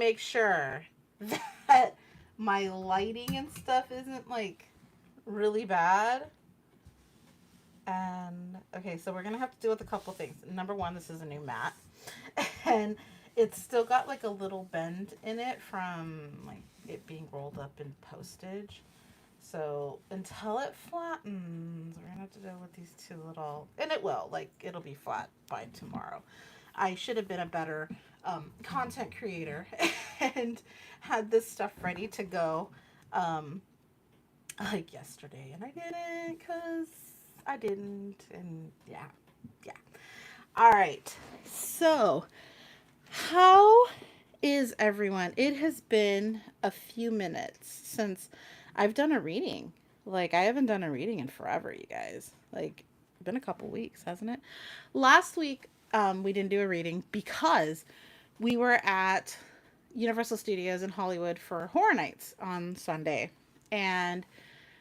make sure that my lighting and stuff isn't like really bad. And okay, so we're gonna have to deal with a couple things. Number one, this is a new mat, and it's still got like a little bend in it from like it being rolled up in postage. So until it flattens, we're gonna have to deal with these two little, and it will, like, it'll be flat by tomorrow. I should have been a better content creator and had this stuff ready to go um, like yesterday, and I didn't because I didn't, and yeah, yeah. All right, so how is everyone? It has been a few minutes since I've done a reading. Like, I haven't done a reading in forever, you guys. Like, been a couple weeks, hasn't it? Last week, we didn't do a reading because we were at Universal Studios in Hollywood for Horror Nights on Sunday. And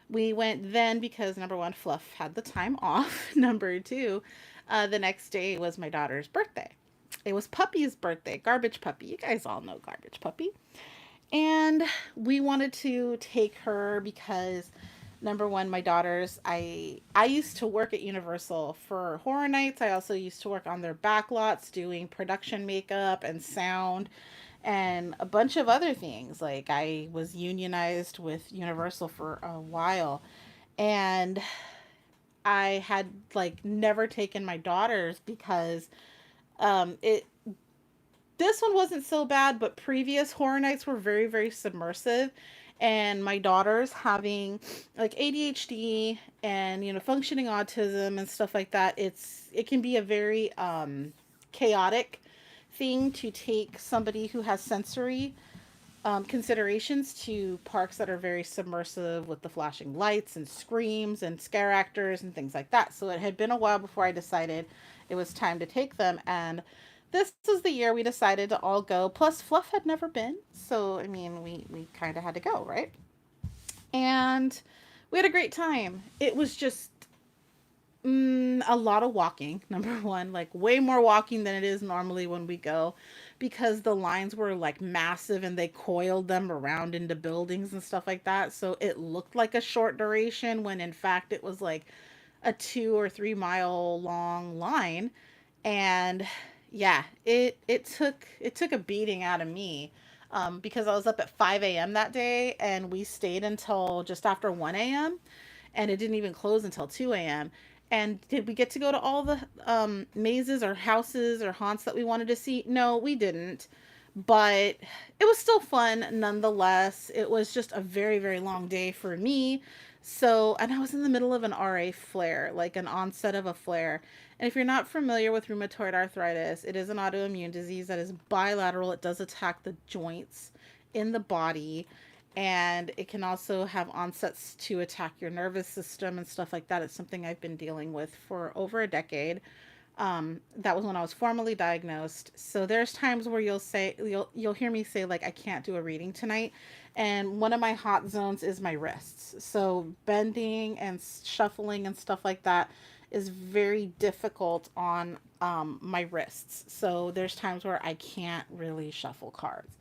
we went then because number one, Fluff had the time off. Number two, the next day was my daughter's birthday. It was Puppy's birthday, Garbage Puppy. You guys all know Garbage Puppy. And we wanted to take her because number one, my daughters, I used to work at Universal for Horror Nights. I also used to work on their backlots doing production makeup and sound and a bunch of other things. Like I was unionized with Universal for a while, and I had like never taken my daughters because it this one wasn't so bad, but previous Horror Nights were very, very submersive. And my daughter's having like ADHD and, functioning autism and stuff like that. It can be a very chaotic thing to take somebody who has sensory considerations to parks that are very submersive with the flashing lights and screams and scare actors and things like that. So it had been a while before I decided it was time to take them. And this was the year we decided to all go. Plus, Fluff had never been. So, I mean, we kind of had to go, right? And we had a great time. It was just a lot of walking, number one, like way more walking than it is normally when we go because the lines were like massive and they coiled them around into buildings and stuff like that. So it looked like a short duration when in fact it was like a 2 or 3 mile long line. And yeah, it took a beating out of me because I was up at 5 a.m. that day and we stayed until just after 1 a.m. and it didn't even close until 2 a.m. And did we get to go to all the mazes or houses or haunts that we wanted to see? No, we didn't. But it was still fun nonetheless. It was just a very, very long day for me. So, and I was in the middle of an RA flare, like an onset of a flare. And if you're not familiar with rheumatoid arthritis, it is an autoimmune disease that is bilateral. It does attack the joints in the body, and it can also have onsets to attack your nervous system and stuff like that. It's something I've been dealing with for over a decade. That was when I was formally diagnosed. So there's times where you'll hear me say like I can't do a reading tonight, and one of my hot zones is my wrists. So bending and shuffling and stuff like that is very difficult on my wrists. So there's times where I can't really shuffle cards.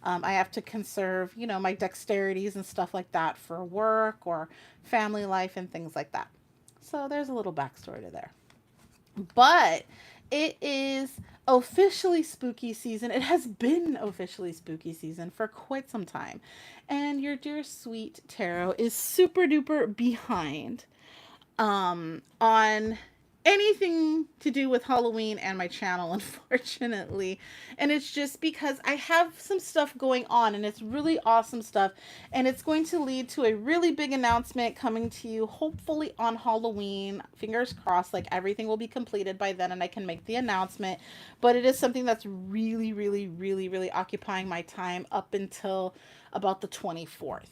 I have to conserve, my dexterities and stuff like that for work or family life and things like that. So there's a little backstory to there. But it is officially spooky season. It has been officially spooky season for quite some time. And your dear sweet tarot is super duper behind on anything to do with Halloween and my channel, unfortunately. And it's just because I have some stuff going on and it's really awesome stuff. And it's going to lead to a really big announcement coming to you, hopefully on Halloween. Fingers crossed, like everything will be completed by then and I can make the announcement. But it is something that's really, really, really, really occupying my time up until about the 24th.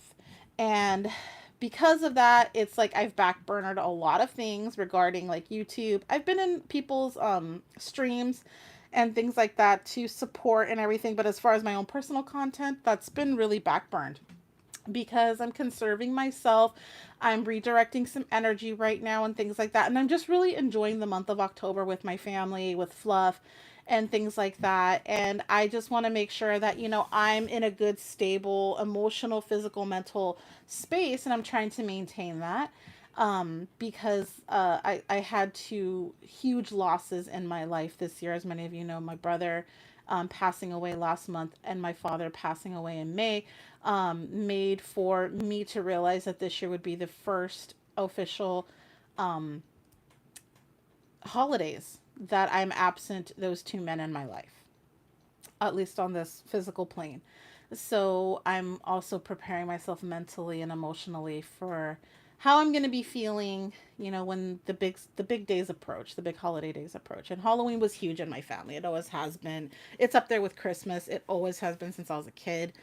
And because of that, it's like I've backburnered a lot of things regarding like YouTube. I've been in people's streams and things like that to support and everything, but as far as my own personal content, that's been really backburned because I'm conserving myself. I'm redirecting some energy right now and things like that. And I'm just really enjoying the month of October with my family, with Fluff, and things like that. And I just want to make sure that, I'm in a good, stable, emotional, physical, mental space. And I'm trying to maintain that because I had two huge losses in my life this year. As many of you know, my brother passing away last month and my father passing away in May, made for me to realize that this year would be the first official um, holidays that I'm absent those two men in my life, at least on this physical plane. So I'm also preparing myself mentally and emotionally for how I'm going to be feeling, when the big days approach, the big holiday days approach. And Halloween was huge in my family. It always has been. It's up there with Christmas. It always has been since I was a kid.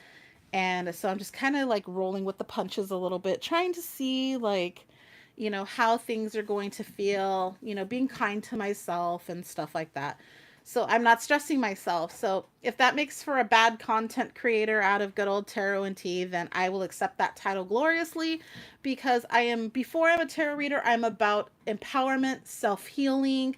And so I'm just kind of like rolling with the punches a little bit, trying to see like, how things are going to feel, being kind to myself and stuff like that. So I'm not stressing myself. So if that makes for a bad content creator out of good old tarot and tea, then I will accept that title gloriously, because before I'm a tarot reader, I'm about empowerment, self healing,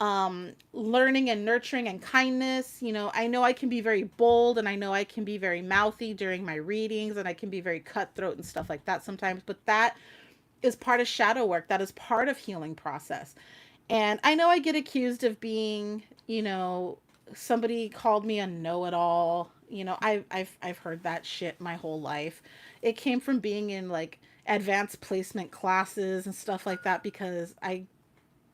learning and nurturing and kindness. I know I can be very bold, and I know I can be very mouthy during my readings, and I can be very cutthroat and stuff like that sometimes, but that is part of shadow work. That is part of healing process. And I know I get accused of being, somebody called me a know-it-all. I've heard that shit my whole life. It came from being in like advanced placement classes and stuff like that, because I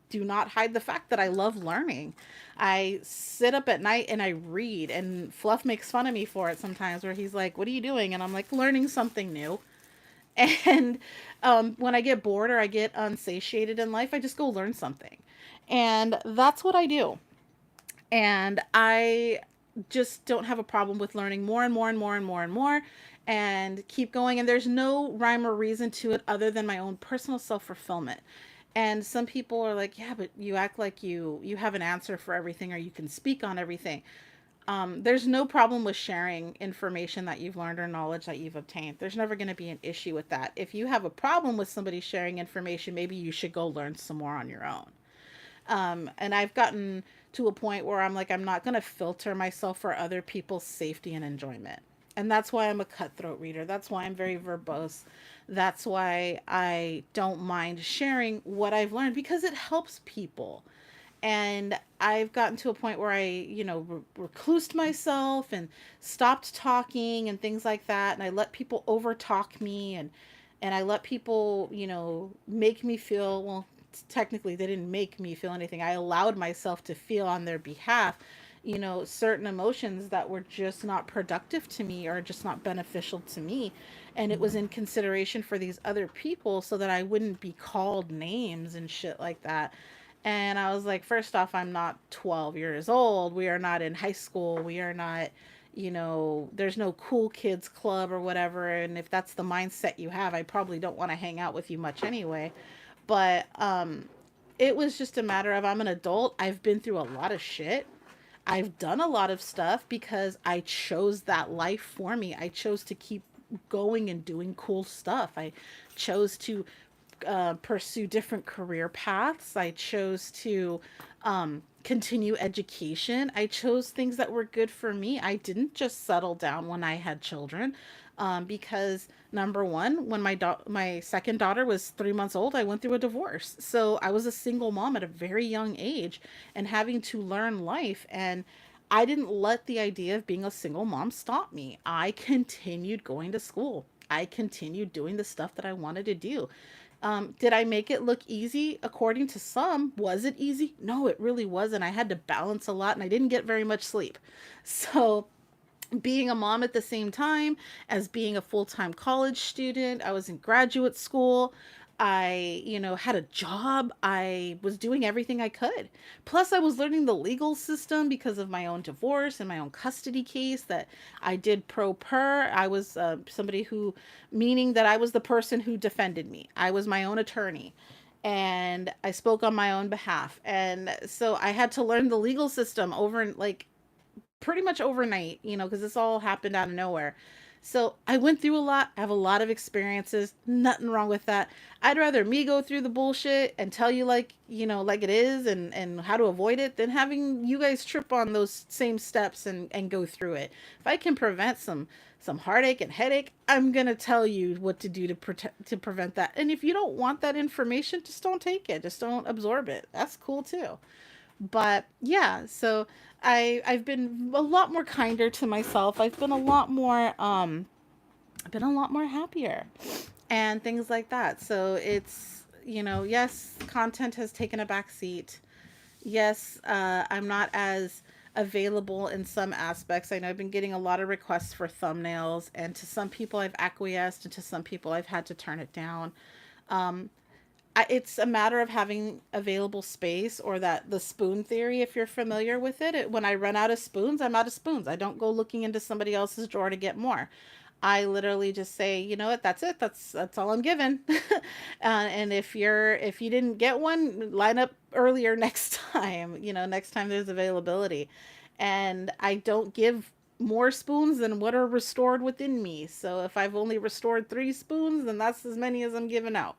do not hide the fact that I love learning. I sit up at night and I read, and Fluff makes fun of me for it sometimes, where he's like, "What are you doing?" And I'm like, "Learning something new." And when I get bored or I get unsatiated in life, I just go learn something. And that's what I do. And I just don't have a problem with learning more and more and more and more and more, and keep going. And there's no rhyme or reason to it other than my own personal self fulfillment. And some people are like, "Yeah, but you act like you have an answer for everything, or you can speak on everything." There's no problem with sharing information that you've learned or knowledge that you've obtained. There's never going to be an issue with that. If you have a problem with somebody sharing information, maybe you should go learn some more on your own. And I've gotten to a point where I'm like, I'm not going to filter myself for other people's safety and enjoyment. And that's why I'm a cutthroat reader. That's why I'm very verbose. That's why I don't mind sharing what I've learned, because it helps people. And I've gotten to a point where I, reclused myself and stopped talking and things like that. And I let people overtalk me, and I let people, make me feel, well, technically they didn't make me feel anything. I allowed myself to feel on their behalf, certain emotions that were just not productive to me or just not beneficial to me. And it was in consideration for these other people, so that I wouldn't be called names and shit like that. And I was like, first off, I'm not 12 years old. We are not in high school. We are not, there's no cool kids club or whatever. And if that's the mindset you have, I probably don't want to hang out with you much anyway. But it was just a matter of, I'm an adult. I've been through a lot of shit. I've done a lot of stuff because I chose that life for me. I chose to keep going and doing cool stuff. I chose to pursue different career paths. I chose to continue education. I chose things that were good for me. I didn't just settle down when I had children, because number one, when my second daughter was 3 months old, I went through a divorce. So I was a single mom at a very young age and having to learn life. And I didn't let the idea of being a single mom stop me. I continued going to school. I continued doing the stuff that I wanted to do. Did I make it look easy? According to some, was it easy? No, it really wasn't. I had to balance a lot, and I didn't get very much sleep. So, being a mom at the same time as being a full-time college student, I was in graduate school. I, had a job. I was doing everything I could. Plus, I was learning the legal system because of my own divorce and my own custody case that I did pro per. I was somebody who, meaning that I was the person who defended me. I was my own attorney, and I spoke on my own behalf. And so I had to learn the legal system over, like, pretty much overnight, because this all happened out of nowhere. So I went through a lot. I have a lot of experiences. Nothing wrong with that. I'd rather me go through the bullshit and tell you like, like it is, and how to avoid it, than having you guys trip on those same steps and go through it. If I can prevent some heartache and headache, I'm going to tell you what to do to prevent that. And if you don't want that information, just don't take it. Just don't absorb it. That's cool too. But yeah, so I've been a lot more kinder to myself. I've been a lot more I've been a lot more happier and things like that. So it's, yes, content has taken a back seat. Yes, I'm not as available in some aspects. I know I've been getting a lot of requests for thumbnails, and to some people I've acquiesced, and to some people I've had to turn it down. Um, it's a matter of having available space, or that the spoon theory, if you're familiar with it. When I run out of spoons, I'm out of spoons. I don't go looking into somebody else's drawer to get more. I literally just say, you know what, that's it. That's all I'm given. And if you didn't get one, line up earlier next time. Next time there's availability. And I don't give more spoons than what are restored within me. So if I've only restored 3 spoons, then that's as many as I'm giving out.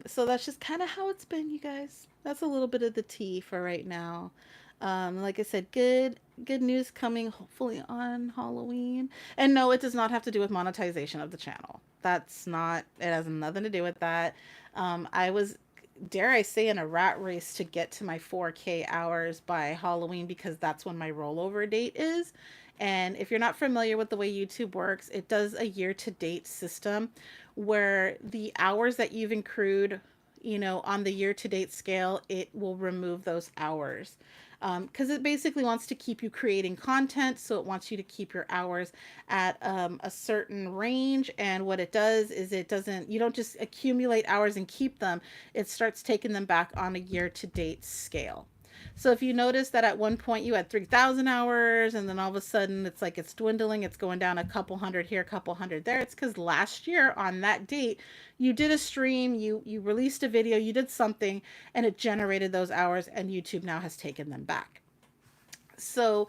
So that's just kind of how it's been, you guys. That's a little bit of the tea for right now. Like I said, good news coming hopefully on Halloween. And no, it does not have to do with monetization of the channel. That's not, it has nothing to do with that. I was, dare I say, in a rat race to get to my 4K hours by Halloween, because that's when my rollover date is. And if you're not familiar with the way YouTube works, it does a year to date system where the hours that you've accrued, on the year to date scale, it will remove those hours. Because it basically wants to keep you creating content. So it wants you to keep your hours at a certain range. And what it does is you don't just accumulate hours and keep them. It starts taking them back on a year to date scale. So if you notice that at one point you had 3,000 hours, and then all of a sudden it's like it's dwindling, it's going down a couple hundred here, a couple hundred there, it's because last year on that date, you did a stream, you released a video, you did something, and it generated those hours, and YouTube now has taken them back. So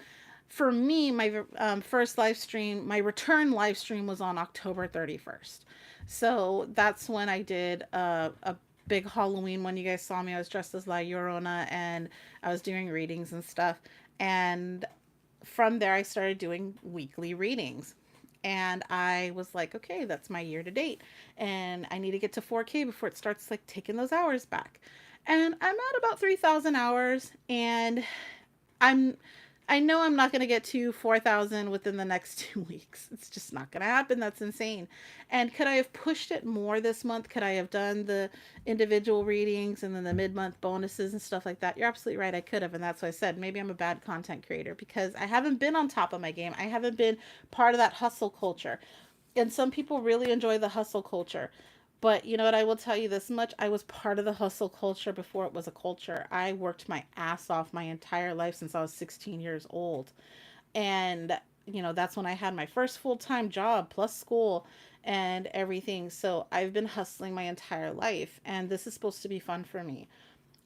for me, my first live stream, my return live stream was on October 31st. So that's when I did a big Halloween one. You guys saw me. I was dressed as La Llorona, and I was doing readings and stuff. And from there, I started doing weekly readings. And I was like, okay, that's my year to date. And I need to get to 4K before it starts like taking those hours back. And I'm at about 3,000 hours, and I'm I know I'm not going to get to 4,000 within the next 2 weeks. It's just not going to happen. That's insane. And could I have pushed it more this month? Could I have done the individual readings and then the mid-month bonuses and stuff like that? You're absolutely right. I could have. And that's why I said maybe I'm a bad content creator, because I haven't been on top of my game. I haven't been part of that hustle culture. And some people really enjoy the hustle culture. But you know what? I will tell you this much. I was part of the hustle culture before it was a culture. I worked my ass off my entire life since I was 16 years old. And, that's when I had my first full time job plus school and everything. So I've been hustling my entire life. And this is supposed to be fun for me.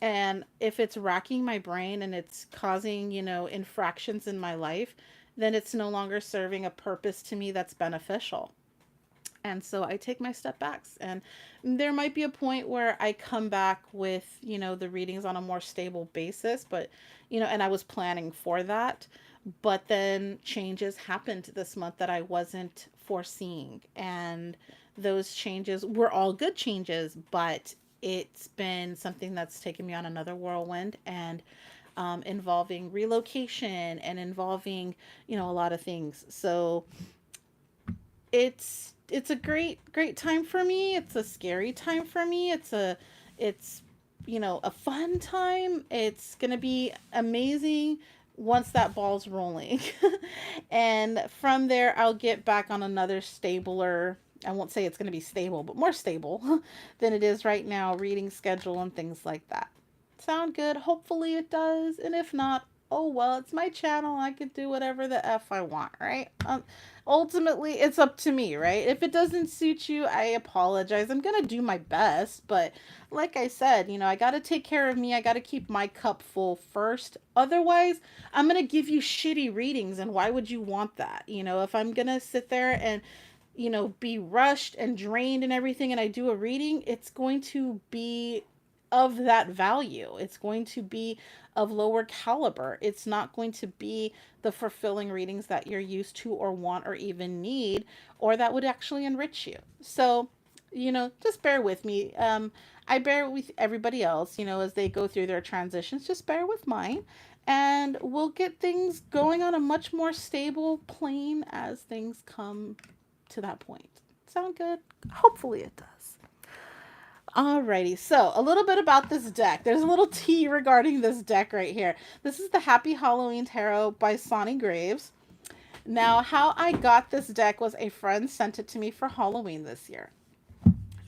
And if it's racking my brain and it's causing, infractions in my life, then it's no longer serving a purpose to me that's beneficial. And so I take my step backs, and there might be a point where I come back with, the readings on a more stable basis, but, and I was planning for that, but then changes happened this month that I wasn't foreseeing. And those changes were all good changes, but it's been something that's taken me on another whirlwind, and involving relocation and involving, a lot of things. So it's a great time for me. It's a scary time for me. It's a fun time. It's going to be amazing once that ball's rolling. And from there I'll get back on another stabler, I won't say it's going to be stable, but more stable than it is right now, reading schedule and things like that. Sound good? Hopefully it does. And if not, oh, well, it's my channel. I can do whatever the F I want, right? Ultimately, it's up to me, right? If it doesn't suit you, I apologize. I'm going to do my best. But like I said, I got to take care of me. I got to keep my cup full first. Otherwise, I'm going to give you shitty readings. And why would you want that? If I'm going to sit there and be rushed and drained and everything, and I do a reading, it's going to be of that value. It's going to be of lower caliber. It's not going to be the fulfilling readings that you're used to or want or even need, or that would actually enrich you. So, just bear with me. I bear with everybody else, as they go through their transitions. Just bear with mine. And we'll get things going on a much more stable plane as things come to that point. Sound good? Hopefully it does. Alrighty, so a little bit about this deck. There's a little tea regarding this deck right here. This is the Happy Halloween Tarot by Sonny Graves. Now, how I got this deck was a friend sent it to me for Halloween this year.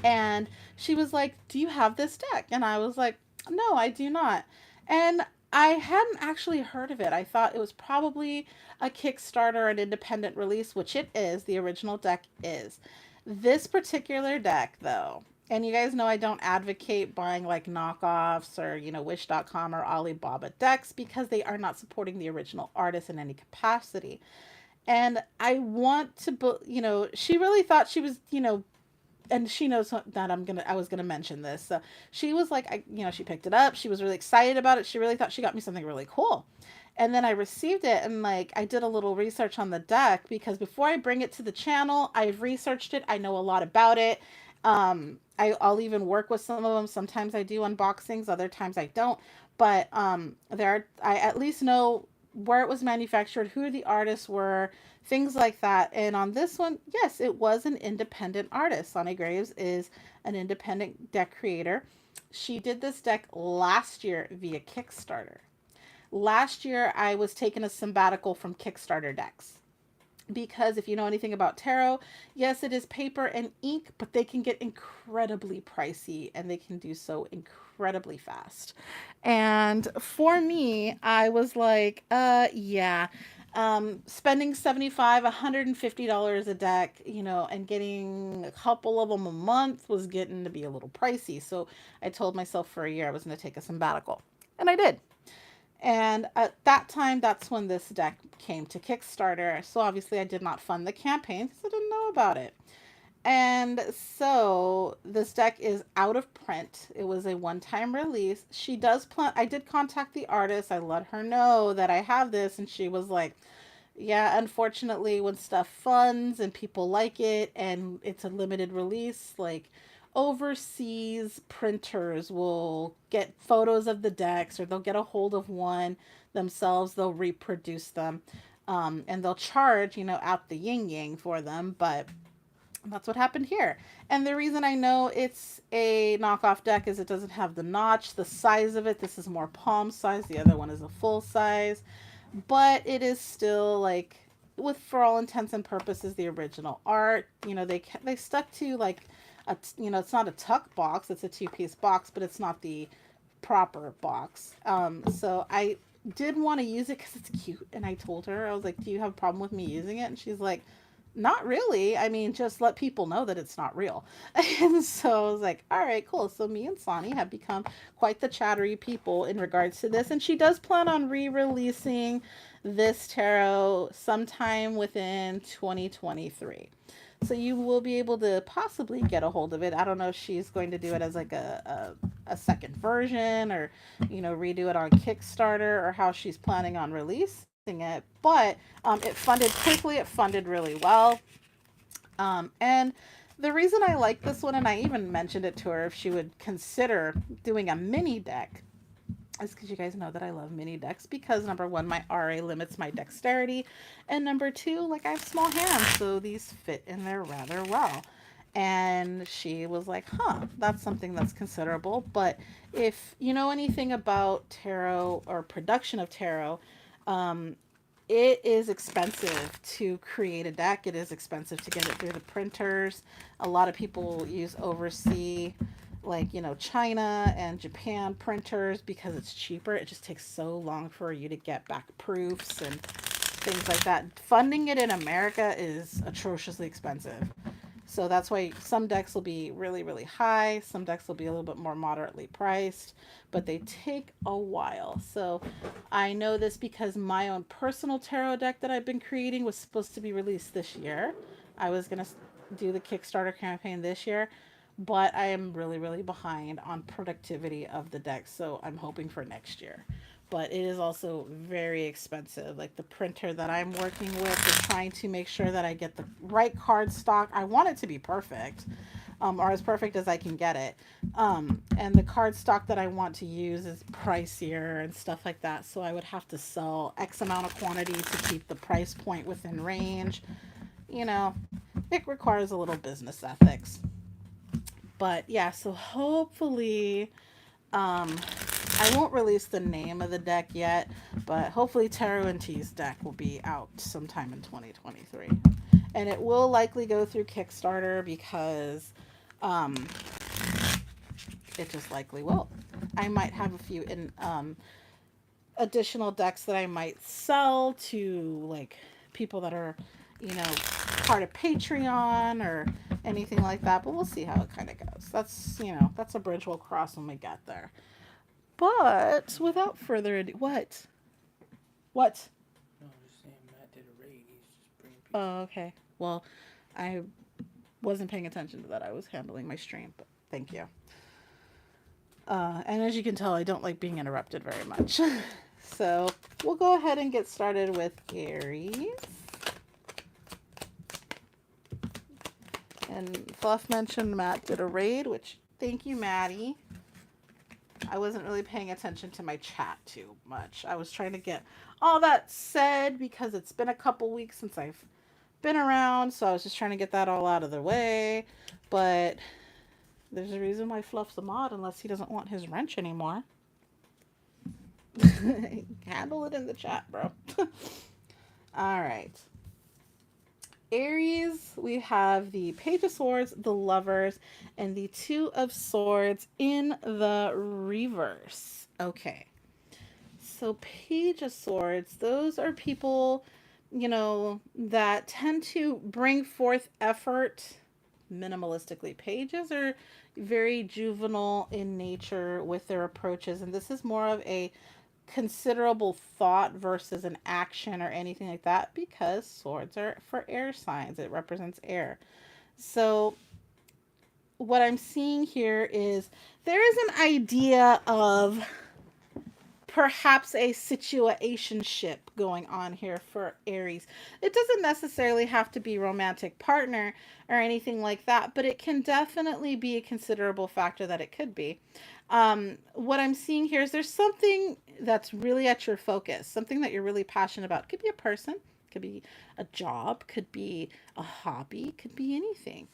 And she was like, do you have this deck? And I was like, no, I do not. And I hadn't actually heard of it. I thought it was probably a Kickstarter, an independent release, which it is. The original deck is. This particular deck, though, and you guys know I don't advocate buying like knockoffs or, Wish.com or Alibaba decks because they are not supporting the original artist in any capacity. And I want to, she really thought she was, and she knows that I was gonna mention this. So she was like, she picked it up. She was really excited about it. She really thought she got me something really cool. And then I received it, and like I did a little research on the deck because before I bring it to the channel, I've researched it. I know a lot about it. I'll even work with some of them. Sometimes I do unboxings, other times I don't. But I at least know where it was manufactured, who the artists were, things like that. And on this one, yes, it was an independent artist. Sonny Graves is an independent deck creator. She did this deck last year via Kickstarter. Last year, I was taking a sabbatical from Kickstarter decks. Because if you know anything about tarot, yes, it is paper and ink, but they can get incredibly pricey and they can do so incredibly fast. And for me, I was like, yeah, spending $75, $150 a deck, and getting a couple of them a month was getting to be a little pricey. So I told myself for a year I was going to take a sabbatical. And I did. And at that time, that's when this deck came to Kickstarter. So obviously I did not fund the campaign because I didn't know about it. And so this deck is out of print. It was a one-time release. She does plan. I did contact the artist. I let her know that I have this. And she was like, yeah, unfortunately, when stuff funds and people like it and it's a limited release, like overseas printers will get photos of the decks or they'll get a hold of one themselves, they'll reproduce them, and they'll charge, out the yin yang for them. But that's what happened here. And the reason I know it's a knockoff deck is it doesn't have the notch, the size of it. This is more palm size. The other one is a full size. But it is still like, for all intents and purposes, the original art. They stuck to like it's not a tuck box. It's a two-piece box, but it's not the proper box. So I did want to use it because it's cute. And I told her, I was like, do you have a problem with me using it? And she's like, not really. I mean, just let people know that it's not real. And so I was like, all right, cool. So me and Sonny have become quite the chattery people in regards to this. And she does plan on re-releasing this tarot sometime within 2023. So you will be able to possibly get a hold of it. I don't know if she's going to do it as like a second version or, redo it on Kickstarter or how she's planning on releasing it. But it funded quickly. It funded really well. And the reason I like this one, and I even mentioned it to her if she would consider doing a mini deck, is because you guys know that I love mini decks because number one, my RA limits my dexterity, and number two, like I have small hands, so these fit in there rather well. And she was like, that's something that's considerable. But if you know anything about tarot or production of tarot, it is expensive to create a deck. It is expensive to get it through the printers. A lot of people use overseas like, China and Japan printers because it's cheaper. It just takes so long for you to get back proofs and things like that. Funding it in America is atrociously expensive. So that's why some decks will be really, really high. Some decks will be a little bit more moderately priced, but they take a while. So I know this because my own personal tarot deck that I've been creating was supposed to be released this year. I was going to do the Kickstarter campaign this year, but I am really, really behind on productivity of the deck. So I'm hoping for next year. But it is also very expensive. Like the printer that I'm working with is trying to make sure that I get the right card stock. I want it to be perfect, or as perfect as I can get it. And the card stock that I want to use is pricier and stuff like that. So I would have to sell X amount of quantity to keep the price point within range. You know, it requires a little business ethics. But yeah, so hopefully, um, I won't release the name of the deck yet, but hopefully Tarot and T's deck will be out sometime in 2023. And it will likely go through Kickstarter because um, it just likely will. I might have a few additional decks that I might sell to like people that are, you know, part of Patreon or anything like that, but we'll see how it kind of goes. That's a bridge we'll cross when we get there. But without further ado, what? What? No, I'm just saying Matt did a raid. He's just bringing people. Oh, okay. Well, I wasn't paying attention to that. I was handling my stream, but thank you. And as you can tell, I don't like being interrupted very much. So we'll go ahead and get started with Aries. And Fluff mentioned Matt did a raid, which thank you, Maddie. I wasn't really paying attention to my chat too much. I was trying to get all that said because it's been a couple weeks since I've been around, so I was just trying to get that all out of the way. But there's a reason why Fluff's a mod unless he doesn't want his wrench anymore. Handle it in the chat, bro. All right. Aries, we have the Page of Swords, the Lovers, and the Two of Swords in the reverse. Okay. So Page of Swords, those are people, that tend to bring forth effort minimalistically. Pages are very juvenile in nature with their approaches, and this is more of a considerable thought versus an action or anything like that because swords are for air signs. It represents air. So what I'm seeing here is there is an idea of perhaps a situationship going on here for Aries. It doesn't necessarily have to be romantic partner or anything like that, but it can definitely be a considerable factor that it could be. What I'm seeing here is there's something that's really at your focus, something that you're really passionate about. It could be a person, could be a job, could be a hobby, could be anything.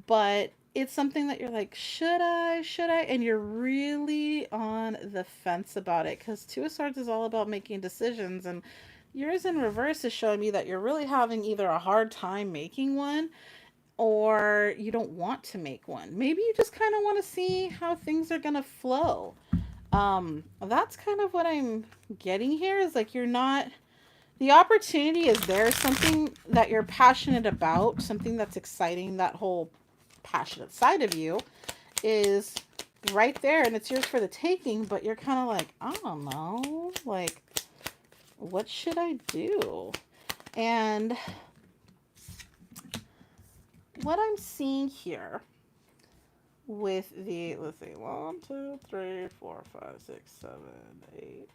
But it's something that you're like, should I? And you're really on the fence about it because Two of Swords is all about making decisions. And yours in reverse is showing me that you're really having either a hard time making one or you don't want to make one. Maybe you just kind of want to see how things are going to flow. That's kind of what I'm getting here is like you're not, the opportunity is there, something that you're passionate about, something that's exciting, that whole passionate side of you is right there and it's yours for the taking, but you're kind of like, I don't know, like, what should I do? And what I'm seeing here with the, let's see, 1, 2, 3, 4, 5, 6, 7, 8.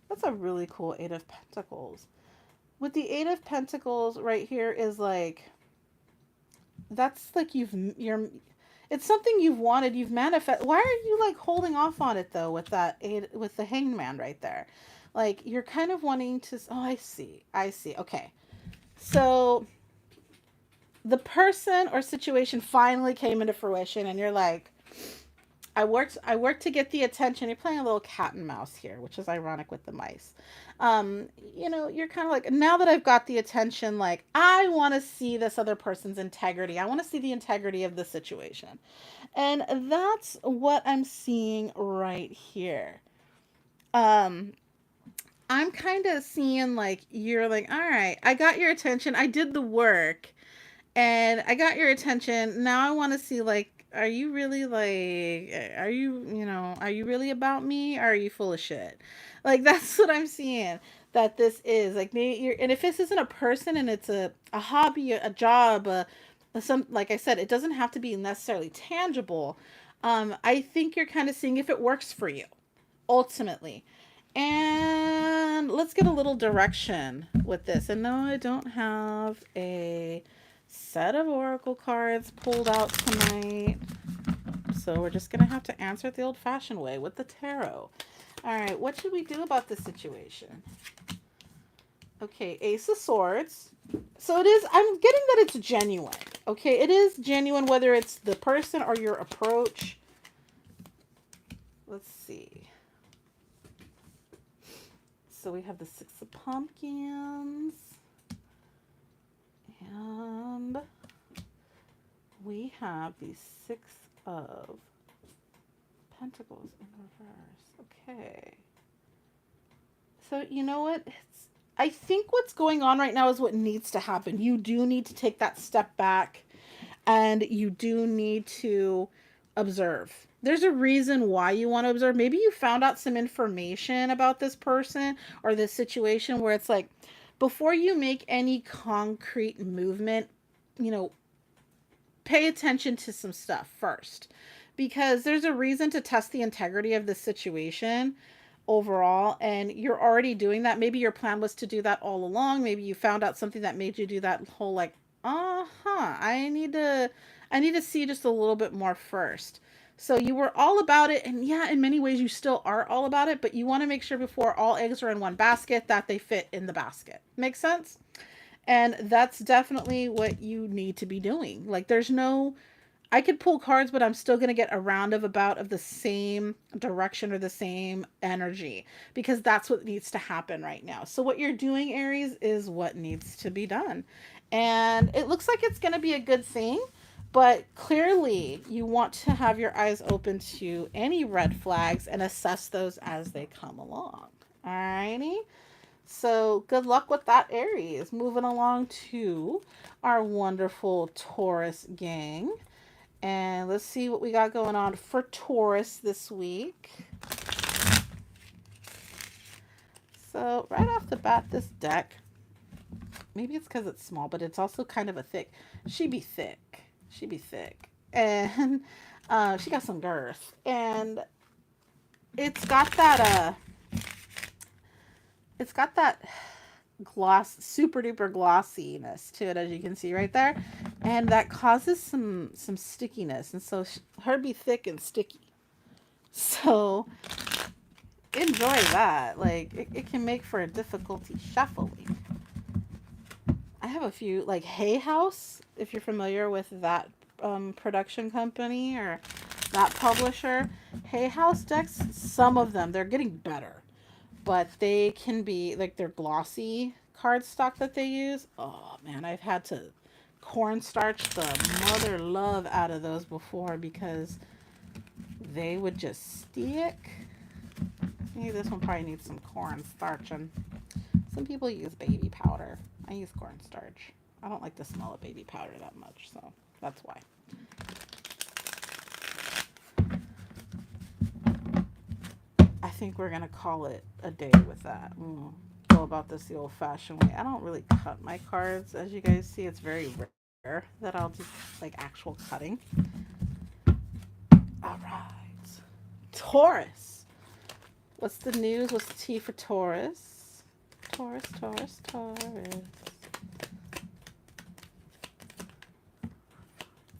That's a really cool Eight of Pentacles. With the Eight of Pentacles right here is like, that's like it's something you've wanted, you've manifested. Why are you like holding off on it though with that eight, with the Hanged Man right there? Like you're kind of wanting to, oh, I see. Okay. So the person or situation finally came into fruition and you're like, I worked to get the attention. You're playing a little cat and mouse here, which is ironic with the mice. You're kind of like, now that I've got the attention, like, I want to see this other person's integrity. I want to see the integrity of the situation. And that's what I'm seeing right here. Um, I'm kind of seeing like you're like, all right, I got your attention. I did the work and I got your attention. Now I want to see like, are you really like, are you really about me? Or are you full of shit? Like that's what I'm seeing that this is like maybe you're, and if this isn't a person and it's a hobby, a job, some, like I said, it doesn't have to be necessarily tangible. I think you're kind of seeing if it works for you ultimately. And let's get a little direction with this. And no, I don't have a set of oracle cards pulled out tonight. So we're just going to have to answer it the old fashioned way with the tarot. All right, what should we do about this situation? Okay, Ace of Swords. So it is, I'm getting that it's genuine. Okay, it is genuine, whether it's the person or your approach. Let's see. So we have the Six of Pumpkins. And we have the Six of Pentacles in reverse. Okay. So you know what? I think what's going on right now is what needs to happen. You do need to take that step back and you do need to observe. There's a reason why you want to observe. Maybe you found out some information about this person or this situation where it's like, before you make any concrete movement, pay attention to some stuff first. Because there's a reason to test the integrity of the situation overall, and you're already doing that. Maybe your plan was to do that all along. Maybe you found out something that made you do that whole like, I need to see just a little bit more first. So you were all about it, and yeah, in many ways you still are all about it, but you want to make sure before all eggs are in one basket that they fit in the basket. Make sense? And that's definitely what you need to be doing. Like I could pull cards, but I'm still going to get a roundabout of the same direction or the same energy because that's what needs to happen right now. So what you're doing, Aries, is what needs to be done. And it looks like it's going to be a good thing, but clearly you want to have your eyes open to any red flags and assess those as they come along. Alrighty. So good luck with that, Aries. Moving along to our wonderful Taurus gang. And let's see what we got going on for Taurus this week. So right off the bat, this deck, maybe it's because it's small, but it's also kind of a thick. She be thick. And she got some girth. And it's got that gloss, super duper glossiness to it, as you can see right there, and that causes some stickiness, and so her be thick and sticky, so enjoy that. Like it can make for a difficulty shuffling. I have a few, like Hay House, if you're familiar with that production company or that publisher. Hay House decks, some of them, they're getting better, but they can be like their glossy cardstock that they use. Oh man, I've had to cornstarch the mother love out of those before because they would just stick. Maybe this one probably needs some cornstarching. Some people use baby powder. I use cornstarch. I don't like the smell of baby powder that much, so that's why. I think we're going to call it a day with that. We'll go about this the old-fashioned way. I don't really cut my cards. As you guys see, it's very rare that I'll do like actual cutting. All right. Taurus. What's the news? What's the tea for Taurus? Taurus.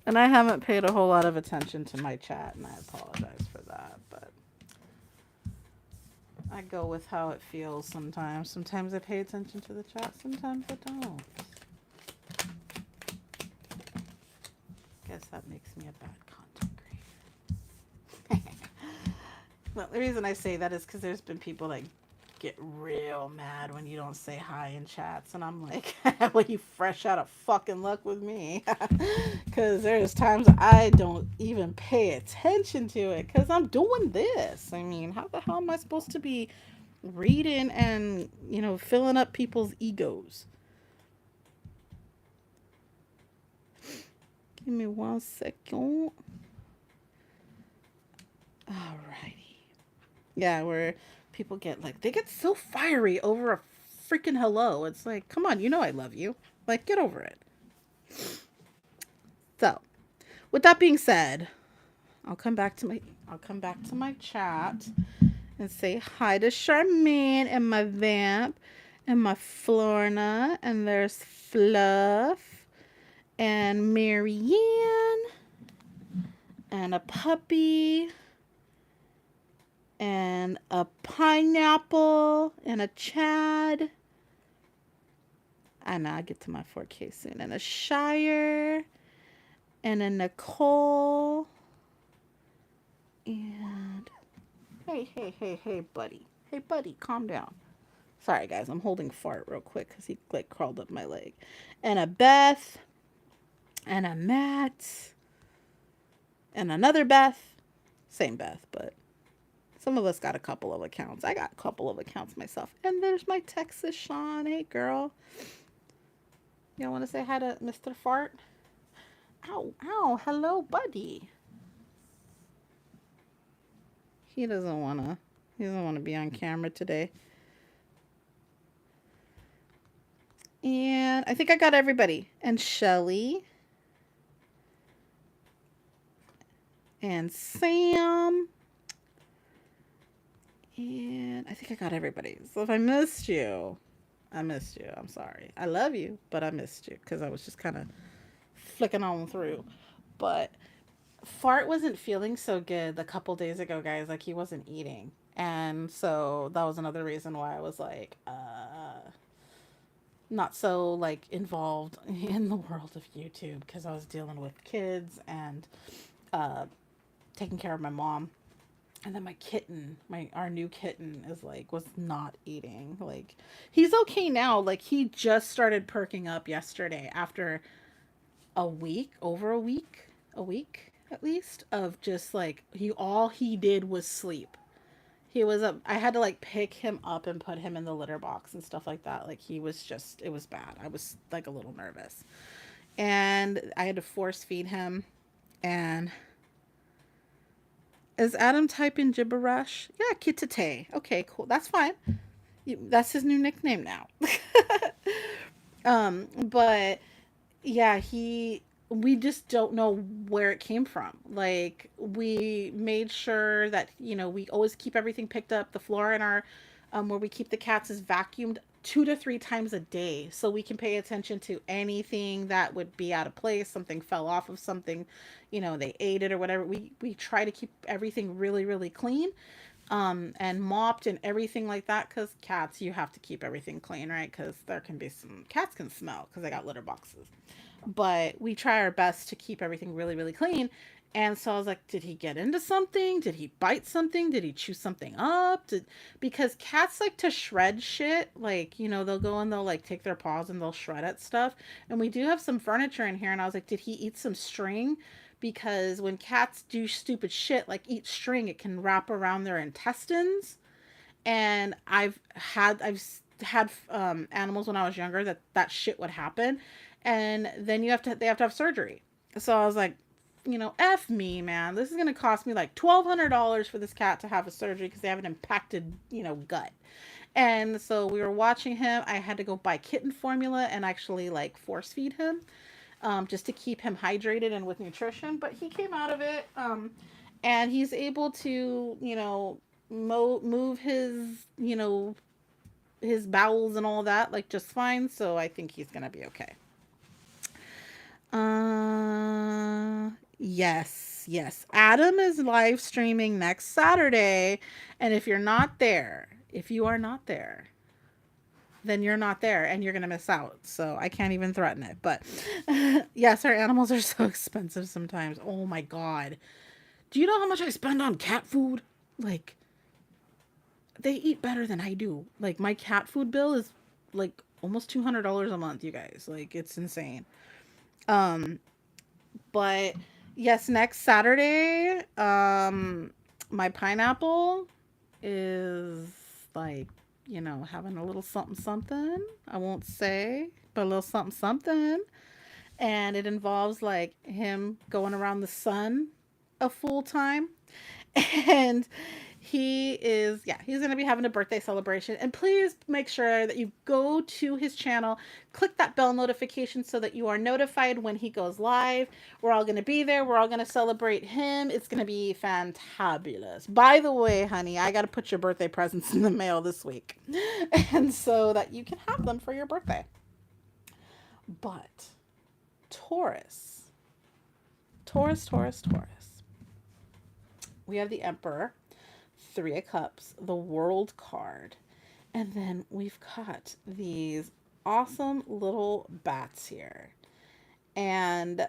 And I haven't paid a whole lot of attention to my chat, and I apologize for that, but I go with how it feels sometimes. Sometimes I pay attention to the chat, sometimes I don't. Guess that makes me a bad content creator. Well, the reason I say that is because there's been people that get real mad when you don't say hi in chats, and I'm like, well, you fresh out of fucking luck with me, because there's times I don't even pay attention to it because I'm doing this. I mean, how the hell am I supposed to be reading and filling up people's egos? Give me 1 second. Alrighty. Yeah, where people get like, they get so fiery over a freaking hello. It's like, come on, I love you. Like, get over it. So, with that being said, I'll come back to my chat and say hi to Charmaine and my vamp and my Florna, and there's Fluff and Marianne and a puppy and a pineapple and a Chad. I know I'll get to my 4K soon. And a Shire and a Nicole. And hey, buddy. Hey, buddy, calm down. Sorry, guys, I'm holding fart real quick because he like crawled up my leg. And a Beth and a Matt and another Beth. Same Beth, but some of us got a couple of accounts. I got a couple of accounts myself. And there's my Texas Sean. Hey, girl. You want to say hi to Mr. Fart? Ow. Hello, buddy. He doesn't want to be on camera today. And I think I got everybody. And Shelly. And Sam. And I think I got everybody. So if I missed you, I'm sorry. I love you, but I missed you because I was just kind of flicking on through. But Fart wasn't feeling so good a couple days ago, guys. Like, he wasn't eating. And so that was another reason why I was like, not so like involved in the world of YouTube, because I was dealing with kids and taking care of my mom. And then my kitten, our new kitten was not eating. Like, he's okay now. Like, he just started perking up yesterday after over a week at least of just like, all he did was sleep. He was up. I had to like pick him up and put him in the litter box and stuff like that. Like, it was bad. I was like a little nervous. And I had to force feed him. And is Adam typing gibberish? Yeah, Kittate. Okay, cool. That's fine. That's his new nickname now. But yeah, we just don't know where it came from. Like, we made sure that, we always keep everything picked up. The floor in our, where we keep the cats is vacuumed 2 to 3 times a day. So we can pay attention to anything that would be out of place. Something fell off of something, they ate it or whatever. We try to keep everything really, really clean. And mopped and everything like that, because cats, you have to keep everything clean, right? Because there can be cats can smell because they got litter boxes. But we try our best to keep everything really, really clean. And so I was like, did he get into something? Did he bite something? Did he chew something up? Because cats like to shred shit. Like, they'll go and they'll like take their paws and they'll shred at stuff. And we do have some furniture in here. And I was like, did he eat some string? Because when cats do stupid shit, like eat string, it can wrap around their intestines. And I've had animals when I was younger that shit would happen. And then they have to have surgery. So I was like, F me, man. This is going to cost me like $1,200 for this cat to have a surgery because they have an impacted, gut. And so we were watching him. I had to go buy kitten formula and actually like force feed him, just to keep him hydrated and with nutrition. But he came out of it, and he's able to, move his, his bowels and all that, like, just fine. So I think he's going to be okay. Yes. Adam is live streaming next Saturday. And if you are not there, then you're not there and you're going to miss out. So I can't even threaten it. But yes, our animals are so expensive sometimes. Oh my God. Do you know how much I spend on cat food? Like, they eat better than I do. Like my cat food bill is like almost $200 a month, you guys. Like it's insane. Um, but yes, next Saturday, my pineapple is like, having a little something something. I won't say, but a little something something. And it involves like him going around the sun a full time. And he's going to be having a birthday celebration. And please make sure that you go to his channel, click that bell notification so that you are notified when he goes live. We're all going to be there. We're all going to celebrate him. It's going to be fantabulous. By the way, honey, I got to put your birthday presents in the mail this week. And so that you can have them for your birthday. But Taurus, Taurus, Taurus, Taurus. We have the Emperor, Three of Cups, the World card, and then we've got these awesome little bats here. And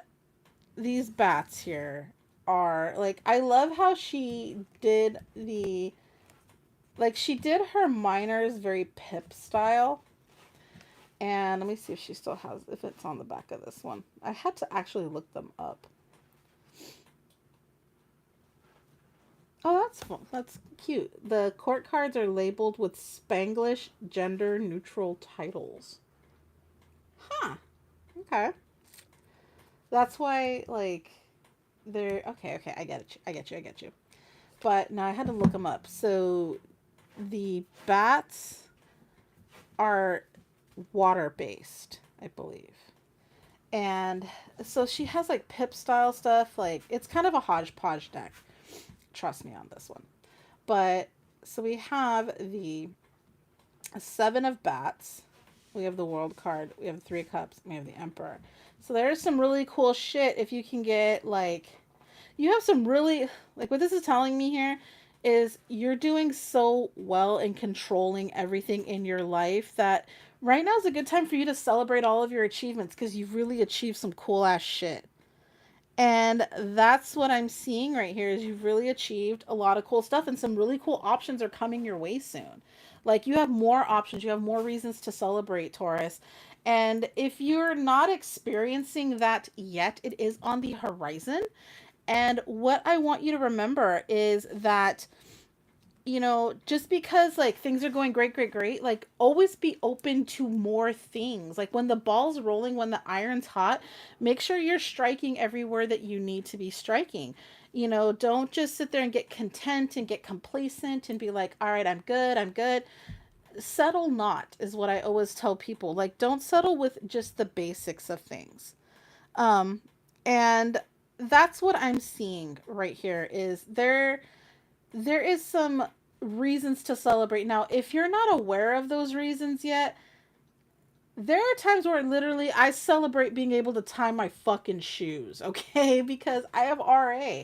these bats here are like, I love how she did she did her minors very Pip style. And let me see if she still has, if it's on the back of this one. I had to actually look them up. Oh, that's fun. That's cute. The court cards are labeled with Spanglish gender neutral titles. Huh. Okay. That's why, like, they're... Okay, I get you. But now I had to look them up. So, the bats are water-based, I believe. And so she has, like, Pip style stuff. Like, it's kind of a hodgepodge deck. Trust me on this one. But so we have the Seven of Bats, we have the World card, we have the Three of Cups, we have the Emperor. So there's some really cool shit if you can get, like, you have some really, like, what this is telling me here is you're doing so well in controlling everything in your life that right now is a good time for you to celebrate all of your achievements because you've really achieved some cool ass shit. And that's what I'm seeing right here is you've really achieved a lot of cool stuff and some really cool options are coming your way soon. Like you have more options, you have more reasons to celebrate, Taurus. And if you're not experiencing that yet, it is on the horizon. And what I want you to remember is that just because like things are going great, like always be open to more things. Like when the ball's rolling, when the iron's hot, make sure you're striking everywhere that you need to be striking. Don't just sit there and get content and get complacent and be like, all right, I'm good. Settle not is what I always tell people. Like, don't settle with just the basics of things. And that's what I'm seeing right here is there is some reasons to celebrate. Now, if you're not aware of those reasons yet, there are times where literally I celebrate being able to tie my fucking shoes, okay? Because I have RA.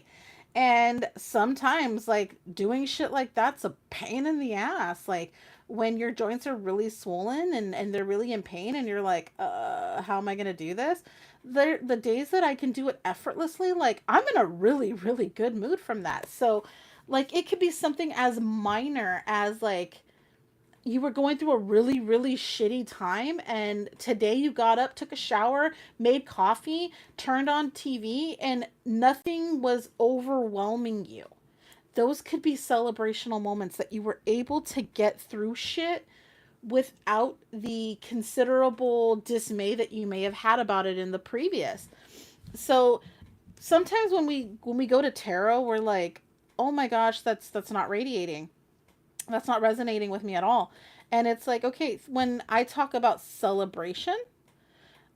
And sometimes, like, doing shit like that's a pain in the ass. Like, when your joints are really swollen and they're really in pain and you're like, how am I going to do this? The days that I can do it effortlessly, like, I'm in a really, really good mood from that. So, like, it could be something as minor as, like, you were going through a really, really shitty time, and today you got up, took a shower, made coffee, turned on TV, and nothing was overwhelming you. Those could be celebrational moments that you were able to get through shit without the considerable dismay that you may have had about it in the previous. So sometimes when we go to tarot, we're like, oh my gosh, that's not radiating. That's not resonating with me at all. And it's like, okay, when I talk about celebration,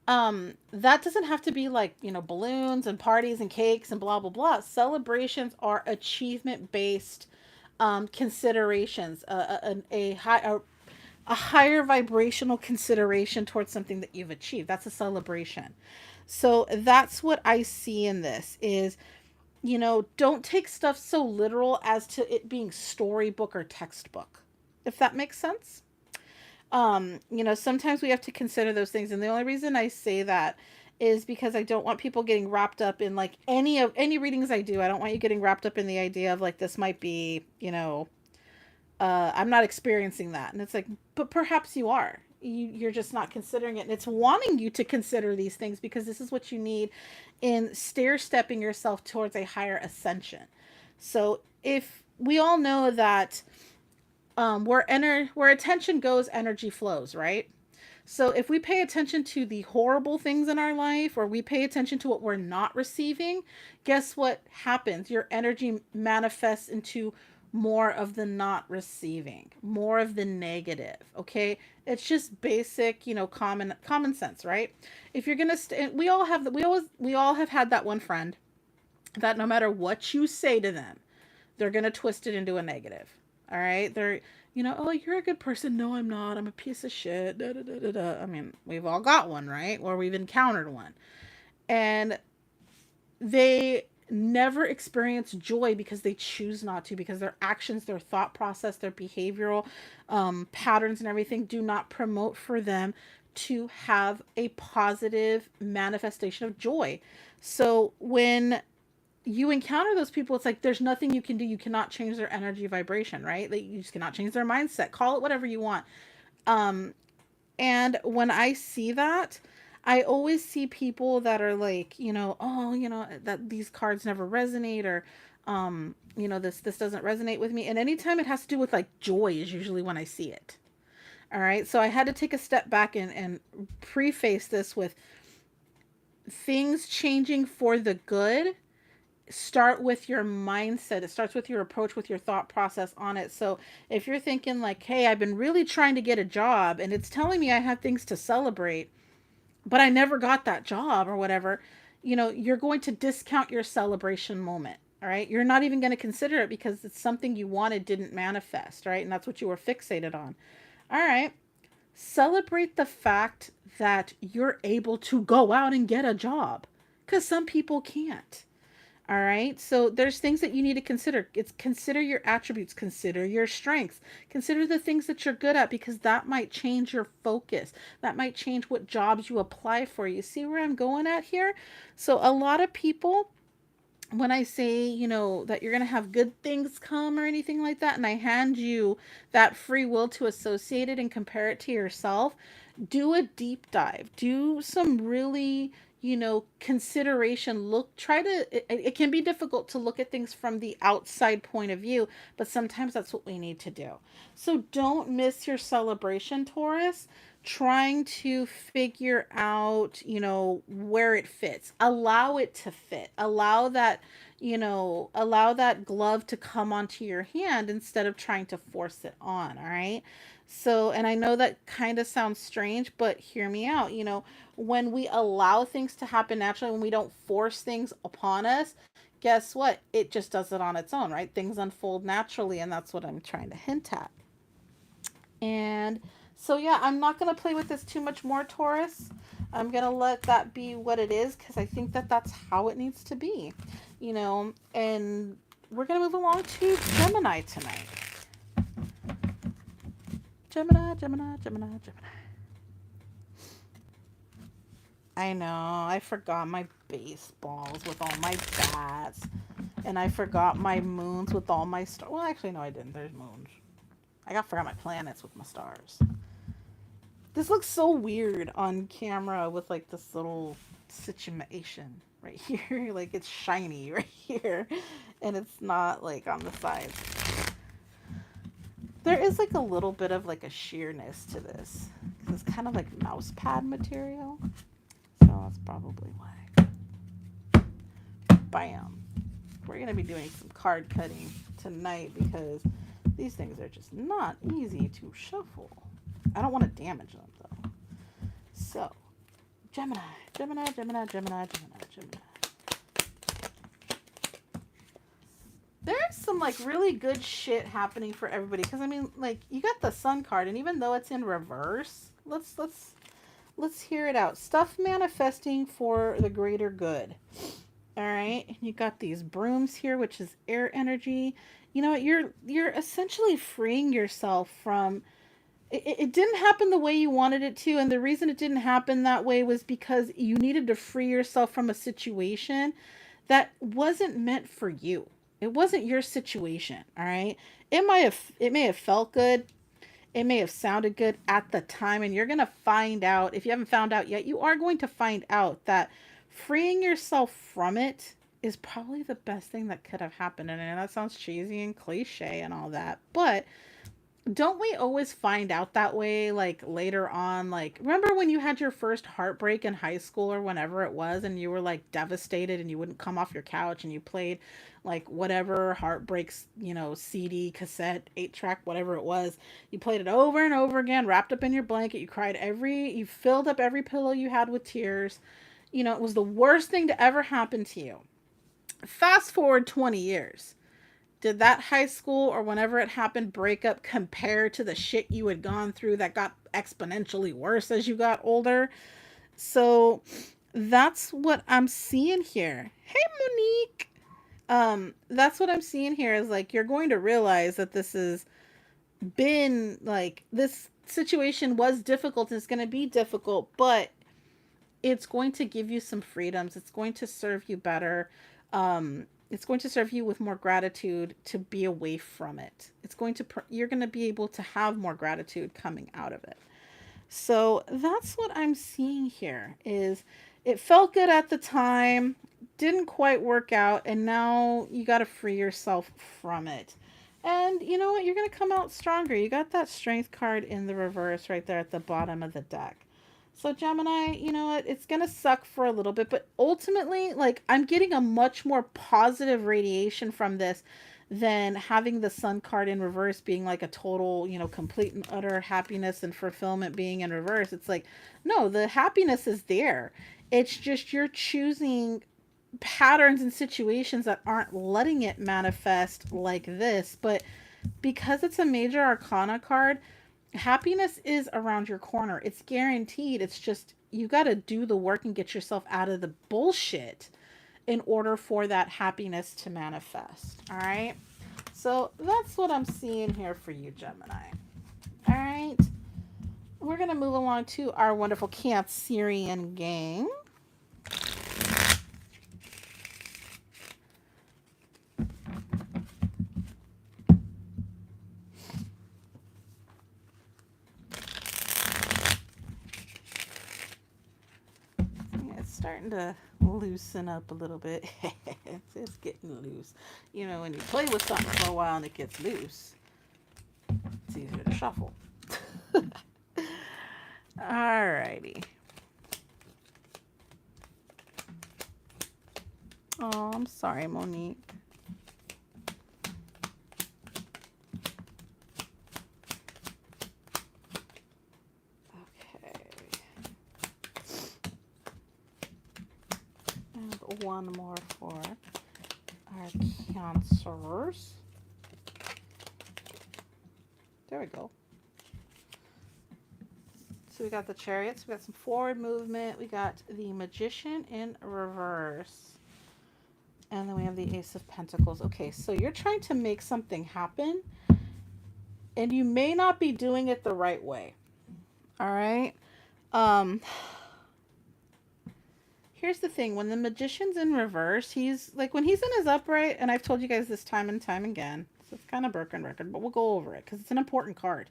that doesn't have to be like, balloons and parties and cakes and blah, blah, blah. Celebrations are achievement based, considerations, a higher vibrational consideration towards something that you've achieved. That's a celebration. So that's what I see in this is, don't take stuff so literal as to it being storybook or textbook, if that makes sense. Sometimes we have to consider those things. And the only reason I say that is because I don't want people getting wrapped up in like any readings I do. I don't want you getting wrapped up in the idea of like, this might be, I'm not experiencing that. And it's like, but perhaps you are. You're just not considering it. And it's wanting you to consider these things because this is what you need in stair stepping yourself towards a higher ascension. So if we all know that where attention goes, energy flows, right? So if we pay attention to the horrible things in our life or we pay attention to what we're not receiving, guess what happens? Your energy manifests into more of the not receiving, more of the negative, okay? It's just basic, common sense, right? If you're going to we all have we all have had that one friend that no matter what you say to them, they're going to twist it into a negative. All right? Oh, you're a good person. No, I'm not. I'm a piece of shit. Da, da, da, da, da. I mean, we've all got one, right? Or we've encountered one. And they never experience joy because they choose not to, because their actions, their thought process, their behavioral patterns and everything do not promote for them to have a positive manifestation of joy. So when you encounter those people, it's like there's nothing you can do. You cannot change their energy vibration, right? Like you just cannot change their mindset. Call it whatever you want. Um, and when I see that, I always see people that are like, oh, that these cards never resonate, or this doesn't resonate with me. And anytime it has to do with like joy is usually when I see it. All right. So I had to take a step back and preface this with things changing for the good start with your mindset. It starts with your approach, with your thought process on it. So if you're thinking like, hey, I've been really trying to get a job and it's telling me I have things to celebrate, but I never got that job or whatever, you're going to discount your celebration moment. All right. You're not even going to consider it because it's something you wanted didn't manifest. Right. And that's what you were fixated on. All right. Celebrate the fact that you're able to go out and get a job because some people can't. All right. So there's things that you need to consider. It's consider your attributes, consider your strengths, consider the things that you're good at because that might change your focus. That might change what jobs you apply for. You see where I'm going at here? So a lot of people, when I say, that you're going to have good things come or anything like that, and I hand you that free will to associate it and compare it to yourself, do a deep dive. Do some really, consideration. It can be difficult to look at things from the outside point of view, but sometimes that's what we need to do. So don't miss your celebration, Taurus, trying to figure out, where it fits. Allow it to fit. Allow that glove to come onto your hand instead of trying to force it on, all right? So, and I know that kind of sounds strange, but hear me out. When we allow things to happen naturally, when we don't force things upon us, guess what? It just does it on its own, right? Things unfold naturally, and that's what I'm trying to hint at. And so, yeah, I'm not going to play with this too much more, Taurus. I'm going to let that be what it is because I think that that's how it needs to be, and we're going to move along to Gemini tonight. Gemini, Gemini, Gemini, Gemini. I know, I forgot my baseballs with all my bats. And I forgot my moons with all my stars. Well, actually, no, I didn't. There's moons. Forgot my planets with my stars. This looks so weird on camera with like this little situation right here. Like it's shiny right here. And it's not like on the sides. There is like a little bit of like a sheerness to this. It's kind of like mouse pad material. So that's probably why. Bam. We're going to be doing some card cutting tonight because these things are just not easy to shuffle. I don't want to damage them though. So, Gemini, Gemini, Gemini, Gemini, Gemini, Gemini. There's some like really good shit happening for everybody because I mean, like you got the Sun card, and even though it's in reverse, let's hear it out. Stuff manifesting for the greater good. All right, and you got these brooms here, which is air energy. You're essentially freeing yourself from. It didn't happen the way you wanted it to, and the reason it didn't happen that way was because you needed to free yourself from a situation that wasn't meant for you. It wasn't your situation, all right? It may have felt good. It may have sounded good at the time, and you're going to find out, if you haven't found out yet, you are going to find out that freeing yourself from it is probably the best thing that could have happened. And I know that sounds cheesy and cliche and all that, but don't we always find out that way, like later on? Like, remember when you had your first heartbreak in high school or whenever it was, and you were like devastated and you wouldn't come off your couch, and you played like whatever heartbreaks, CD, cassette, 8 track, whatever it was. You played it over and over again, wrapped up in your blanket. You filled up every pillow you had with tears. It was the worst thing to ever happen to you. Fast forward 20 years. Did that high school or whenever it happened breakup compare to the shit you had gone through that got exponentially worse as you got older? So that's what I'm seeing here. Hey, Monique. That's what I'm seeing here is like you're going to realize that this has been like this situation was difficult and it's going to be difficult, but it's going to give you some freedoms. It's going to serve you better. It's going to serve you with more gratitude to be away from it. You're going to be able to have more gratitude coming out of it. So that's what I'm seeing here is it felt good at the time, didn't quite work out, and now you got to free yourself from it. And you know what? You're going to come out stronger. You got that strength card in the reverse right there at the bottom of the deck. So Gemini, you know what? It's going to suck for a little bit, but ultimately, like I'm getting a much more positive radiation from this than having the sun card in reverse being like a total, complete and utter happiness and fulfillment being in reverse. It's like, no, the happiness is there. It's just you're choosing patterns and situations that aren't letting it manifest like this. But because it's a major arcana card, happiness is around your corner. It's guaranteed. It's just you got to do the work and get yourself out of the bullshit in order for that happiness to manifest. All right. So that's what I'm seeing here for you, Gemini. All right. We're going to move along to our wonderful Cancerian gang. Starting to loosen up a little bit. It's getting loose. When you play with something for a while and it gets loose, it's easier to shuffle. Alrighty. Oh, I'm sorry, Monique. One more for our Cancers. There we go. So we got the Chariots, we got some forward movement, we got the Magician in reverse, and then we have the Ace of Pentacles. Okay, so you're trying to make something happen, and you may not be doing it the right way. All right? Here's the thing. When the Magician's in reverse, he's like, when he's in his upright, and I've told you guys this time and time again, so it's kind of broken record, but we'll go over it because it's an important card.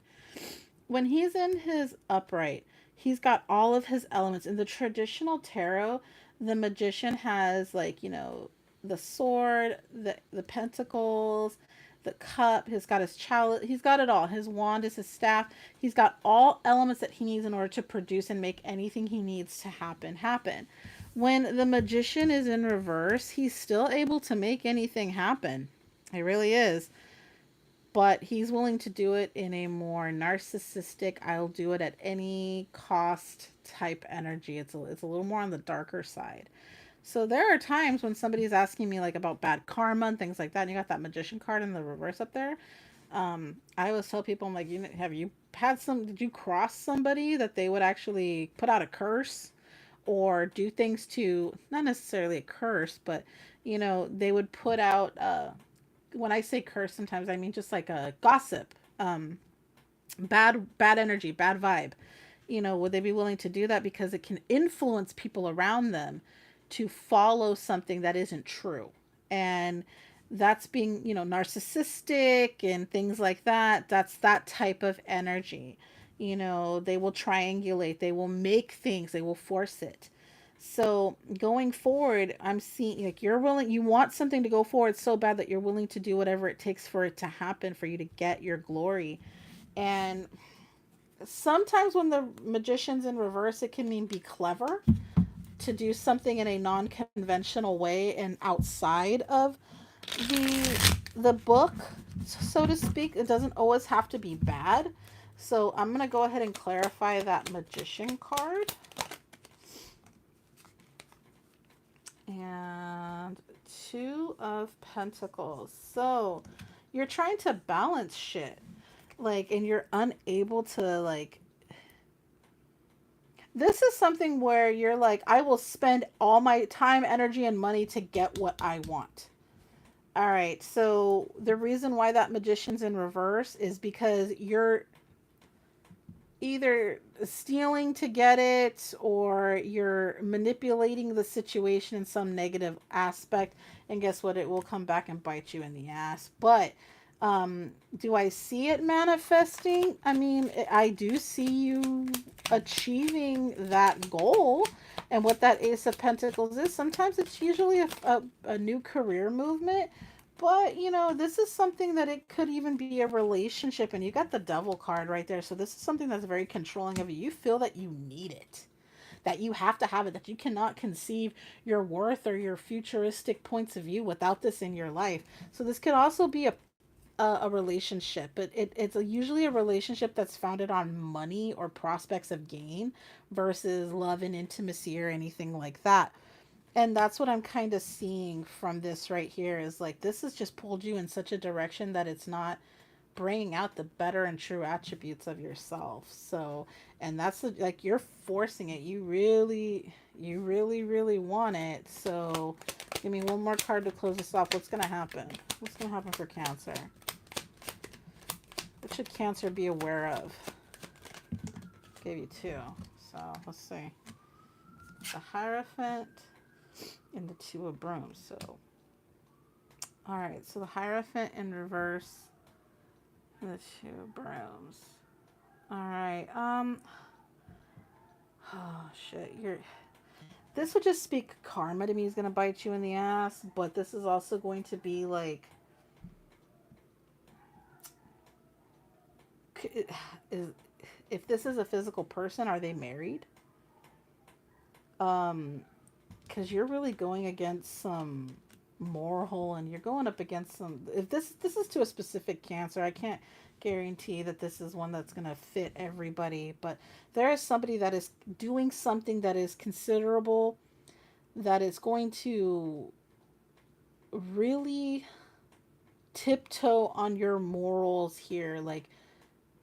When he's in his upright, he's got all of his elements. In the traditional tarot, the Magician has like, the sword, the pentacles, the cup, he's got his chalice, he's got it all. His wand is his staff. He's got all elements that he needs in order to produce and make anything he needs to happen. When the Magician is in reverse, he's still able to make anything happen. He really is. But he's willing to do it in a more narcissistic, I'll do it at any cost type energy. It's a little more on the darker side. So there are times when somebody's asking me like about bad karma and things like that, and you got that Magician card in the reverse up there. I always tell people, I'm like, did you cross somebody that they would actually put out a curse or do things to, not necessarily a curse, but they would put out, when I say curse, sometimes I mean just like a gossip, bad energy, bad vibe. Would they be willing to do that because it can influence people around them to follow something that isn't true? And that's being, narcissistic and things like that. That's that type of energy. They will triangulate, they will make things, they will force it. So going forward, I'm seeing like you want something to go forward so bad that you're willing to do whatever it takes for it to happen, for you to get your glory. And sometimes when the magician's in reverse, it can mean be clever to do something in a non-conventional way and outside of the book, so to speak. It doesn't always have to be bad. So I'm going to go ahead and clarify that magician card. And Two of Pentacles. So you're trying to balance shit. And you're unable to, this is something where you're like, I will spend all my time, energy, and money to get what I want. All right. So the reason why that magician's in reverse is because you're either stealing to get it, or you're manipulating the situation in some negative aspect, and guess what, it will come back and bite you in the ass. But do I see it manifesting? I mean, I do see you achieving that goal. And what that Ace of Pentacles is, sometimes it's usually a new career movement. But, this is something that it could even be a relationship. And you got the Devil card right there. So this is something that's very controlling of you. You feel that you need it, that you have to have it, that you cannot conceive your worth or your futuristic points of view without this in your life. So this could also be a relationship, but it's usually a relationship that's founded on money or prospects of gain versus love and intimacy or anything like that. And that's what I'm kind of seeing from this right here, is like this has just pulled you in such a direction that it's not bringing out the better and true attributes of yourself. So, and that's like you're forcing it. You really want it. So give me one more card to close this off. What's going to happen? What's going to happen for Cancer? What should Cancer be aware of? Gave you two. So let's see. The Hierophant and the Two of Brooms. So, all right. So the Hierophant in reverse and the Two of Brooms. All right. Oh shit. This would just speak karma to me. Is gonna bite you in the ass, but this is also going to be like, if this is a physical person, are they married? Because you're really going against some moral, and you're going up against some. If this is to a specific Cancer, I can't guarantee that this is one that's going to fit everybody, but there is somebody that is doing something that is considerable, that is going to really tiptoe on your morals here. Like,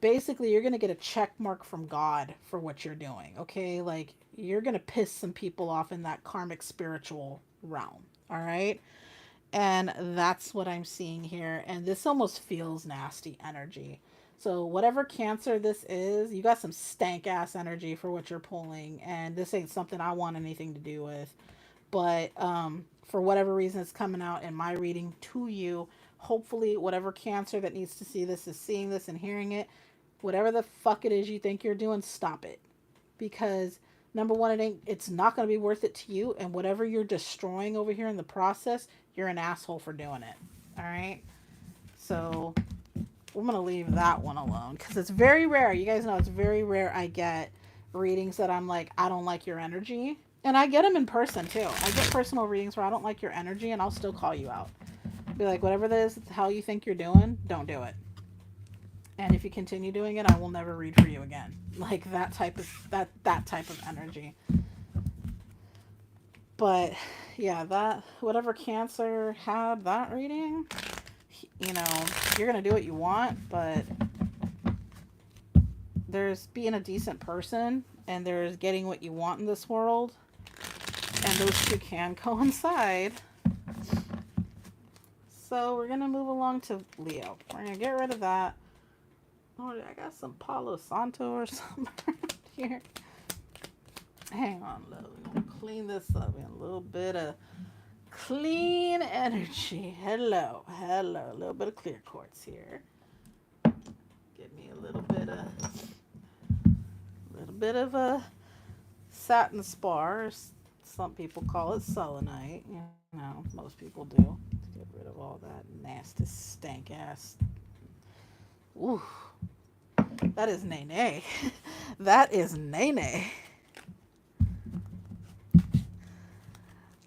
basically, you're going to get a check mark from God for what you're doing, okay? Like, you're going to piss some people off in that karmic spiritual realm, all right? And that's what I'm seeing here. And this almost feels nasty energy. So whatever Cancer this is, you got some stank ass energy for what you're pulling. And this ain't something I want anything to do with. But for whatever reason, it's coming out in my reading to you. Hopefully, whatever Cancer that needs to see this is seeing this and hearing it. Whatever the fuck it is you think you're doing, stop it. Because number one, it's not going to be worth it to you. And whatever you're destroying over here in the process, you're an asshole for doing it. All right. So I'm going to leave that one alone, because it's very rare. You guys know it's very rare I get readings that I'm like, I don't like your energy. And I get them in person too. I get personal readings where I don't like your energy, and I'll still call you out. Be like, whatever this is, how you think you're doing, don't do it. And if you continue doing it, I will never read for you again. Like that type of energy. But yeah, that whatever Cancer had that reading, you're gonna do what you want, but there's being a decent person and there's getting what you want in this world, and those two can coincide. So we're gonna move along to Leo. We're gonna get rid of that. Oh, I got some Palo Santo or something here. Hang on, love. Clean this up. A little bit of clean energy. Hello, hello. A little bit of clear quartz here. Give me a little bit of a satin spar. Some people call it selenite. You know, most people do. Get rid of all that nasty stank ass. Ooh, that is nay. That is nay.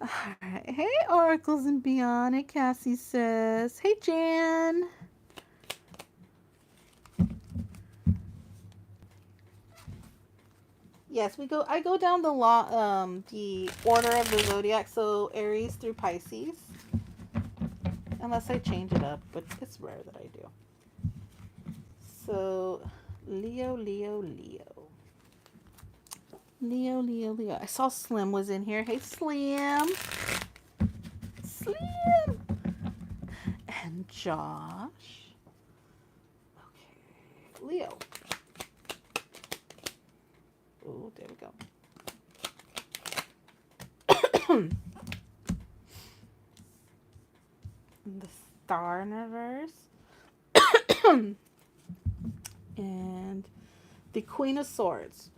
Alright. Hey, Oracles and Beyond. Hey, Cassie says. Hey, Jan. Yes, we go. I go down the the order of the zodiac, so Aries through Pisces, unless I change it up, but it's rare that I do. So, Leo. I saw Slim was in here. Hey, Slim. And Josh. Okay, Leo. Oh, there we go. The Star in reverse. And the Queen of Swords.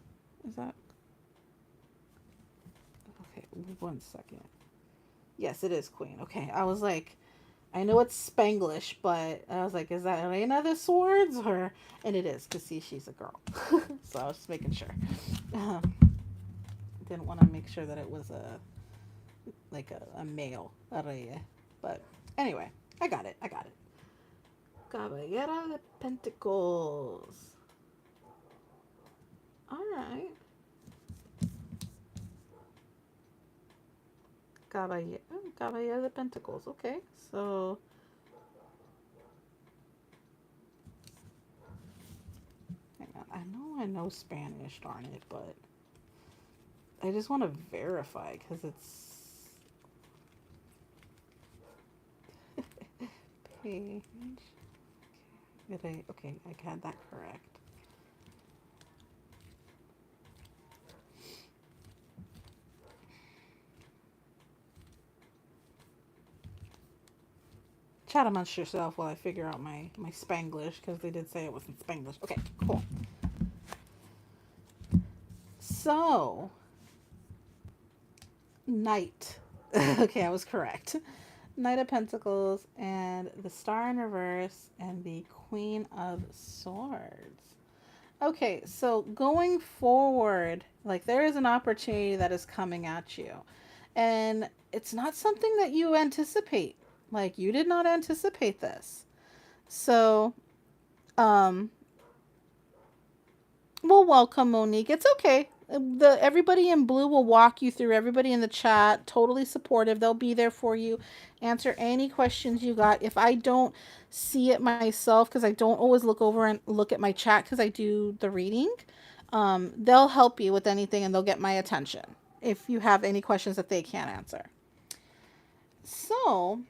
Is that? Okay, 1 second. Yes, it is Queen. Okay, I was like, I know it's Spanglish, but I was like, is that Reina de Swords? And it is, because see, she's a girl. So I was just making sure. Didn't want to make sure that it was a male. But anyway, I got it. Caballera de Pentacles. Alright. Caballera de Pentacles. Okay, so hang on. I know Spanish, darn it, but I just want to verify because it's page. Okay, I got that correct. Chat amongst yourself while I figure out my Spanglish, because they did say it wasn't Spanglish. Okay, cool. So, Knight. Okay, I was correct. Knight of Pentacles and the Star in reverse and the Queen of Swords. Okay, so going forward, like there is an opportunity that is coming at you. And it's not something that you anticipate. Like you did not anticipate this. So, well, welcome, Monique. It's okay. Everybody in blue will walk you through. Everybody in the chat, totally supportive. They'll be there for you. Answer any questions you got. If I don't see it myself, because I don't always look over and look at my chat because I do the reading, they'll help you with anything and they'll get my attention if you have any questions that they can't answer. So,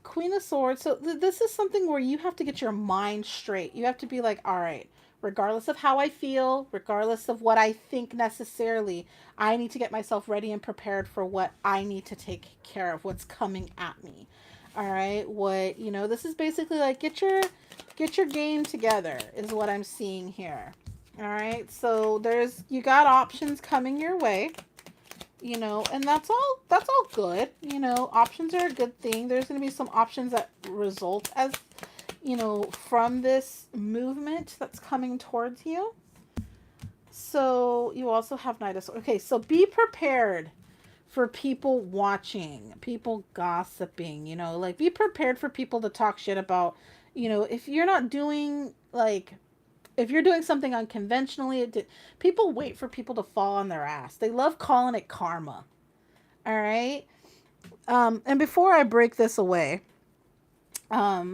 Queen of Swords. So this is something where you have to get your mind straight. You have to be like, all right, regardless of how I feel, regardless of what I think necessarily, I need to get myself ready and prepared for what I need to take care of, what's coming at me. All right, this is basically like get your game together is what I'm seeing here. All right, so you got options coming your way. And that's all good. Options are a good thing. There's going to be some options that result as, from this movement that's coming towards you. So you also have Knight of Swords. Okay, so be prepared for people watching, people gossiping, be prepared for people to talk shit about, if you're not doing if you're doing something unconventionally, people wait for people to fall on their ass. They love calling it karma. All right. And before I break this away, let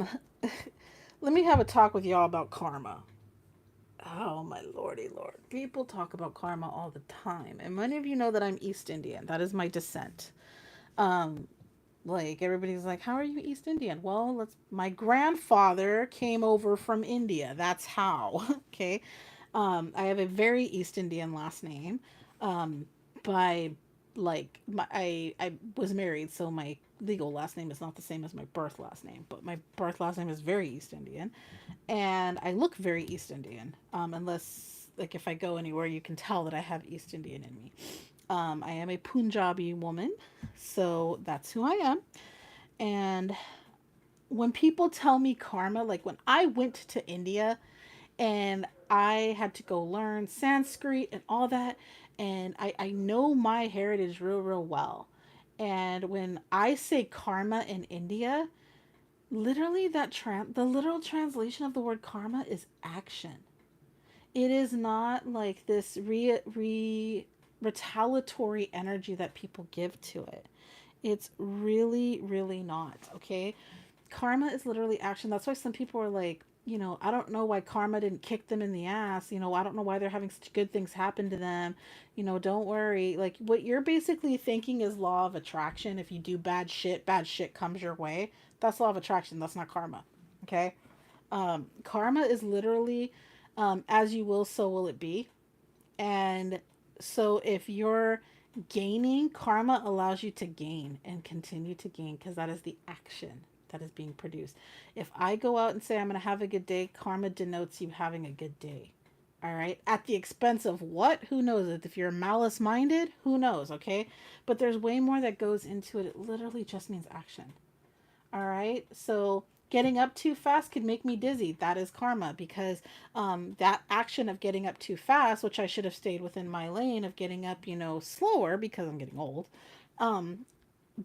me have a talk with y'all about karma. Oh, my lordy lord. People talk about karma all the time. And many of you know that I'm East Indian. That is my descent. Everybody's like, how are you East Indian? Well, my grandfather came over from India. That's how. Okay. I have a very East Indian last name. By like I was married, so my legal last name is not the same as my birth last name, but my birth last name is very East Indian, and I look very East Indian. Unless like if I go anywhere, you can tell that I have East Indian in me. I am a Punjabi woman, so that's who I am. And when people tell me karma, like when I went to India and I had to go learn Sanskrit and all that, and I know my heritage real, real well. And when I say karma in India, literally the literal translation of the word karma is action. It is not like this retaliatory energy that people give to it. It's really, really not. Okay, karma is literally action. That's why some people are like, I don't know why karma didn't kick them in the ass. I don't know why they're having such good things happen to them. Don't worry. Like what you're basically thinking is law of attraction. If you do bad shit comes your way. That's law of attraction. That's not karma. Okay. Karma is literally, as you will, so will it be. And so if you're gaining, karma allows you to gain and continue to gain because that is the action that is being produced. If I go out and say I'm going to have a good day, karma denotes you having a good day. All right. At the expense of what? Who knows? If you're malice minded, who knows? Okay. But there's way more that goes into it. It literally just means action. All right. So getting up too fast could make me dizzy. That is karma because that action of getting up too fast, which I should have stayed within my lane of getting up, slower because I'm getting old.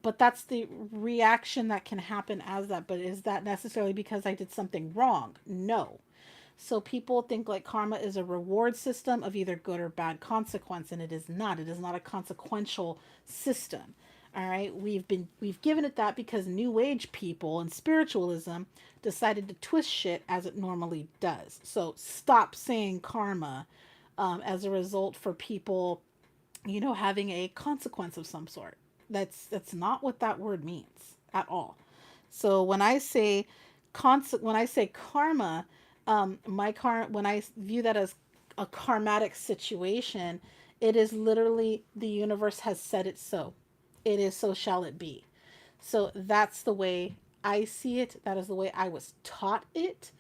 But that's the reaction that can happen as that. But is that necessarily because I did something wrong? No. So people think like karma is a reward system of either good or bad consequence, and it is not. It is not a consequential system. All right, we've given it that because New Age people and spiritualism decided to twist shit as it normally does. So stop saying karma as a result for people, having a consequence of some sort. That's not what that word means at all. So when I say karma, when I view that as a karmatic situation, it is literally the universe has said it so. It is so shall it be. So that's the way I see it. That is the way I was taught it.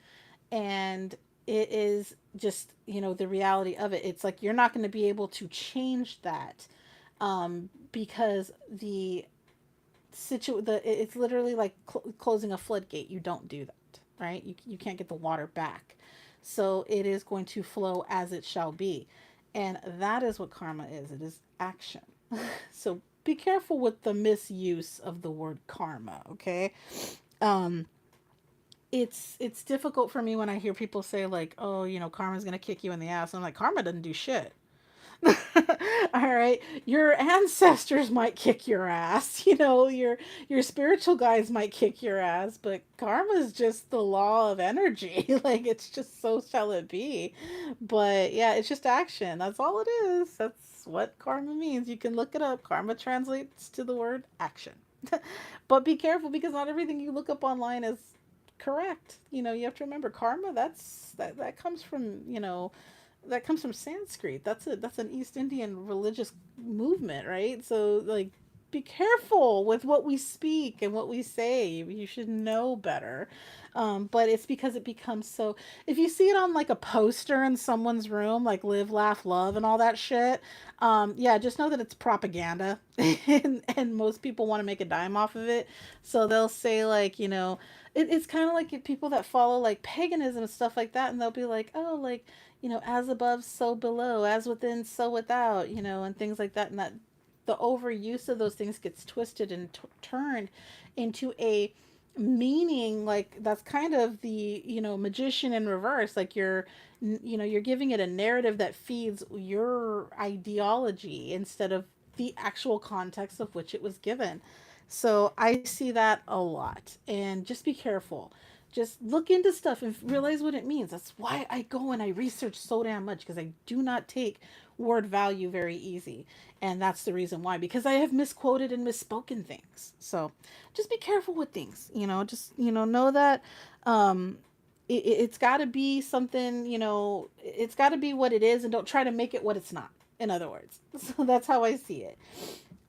And it is just, the reality of it. It's like you're not going to be able to change that because it's literally like closing a floodgate. You don't do that, right? You can't get the water back. So it is going to flow as it shall be. And that is what karma is. It is action. So be careful with the misuse of the word karma, okay? It's difficult for me when I hear people say like, oh, karma's gonna kick you in the ass. I'm like, karma doesn't do shit. All right, your ancestors might kick your ass, your spiritual guides might kick your ass, but karma is just the law of energy. Like it's just so shall it be. But yeah, it's just action. That's all it is. That's what karma means. You can look it up. Karma translates to the word action. But be careful because not everything you look up online is correct. You have to remember karma, that comes from, that comes from Sanskrit. That's an East Indian religious movement, right? So like be careful with what we speak and what we say. You should know better. But it's because it becomes so, if you see it on like a poster in someone's room, like live, laugh, love and all that shit, yeah, just know that it's propaganda and most people want to make a dime off of it. So they'll say like, it's kind of like people that follow like paganism and stuff like that. And they'll be like, oh, like, as above, so below, as within, so without, and things like that. And that the overuse of those things gets twisted and turned into a meaning like that's kind of the magician in reverse. Like you're giving it a narrative that feeds your ideology instead of the actual context of which it was given. So I see that a lot, and just be careful. Just look into stuff and realize what it means. That's why I go and I research so damn much, because I do not take word value very easy. And that's the reason why, because I have misquoted and misspoken things. So just be careful with things, just, know that it's got to be something, it's got to be what it is, and don't try to make it what it's not, in other words. So that's how I see it.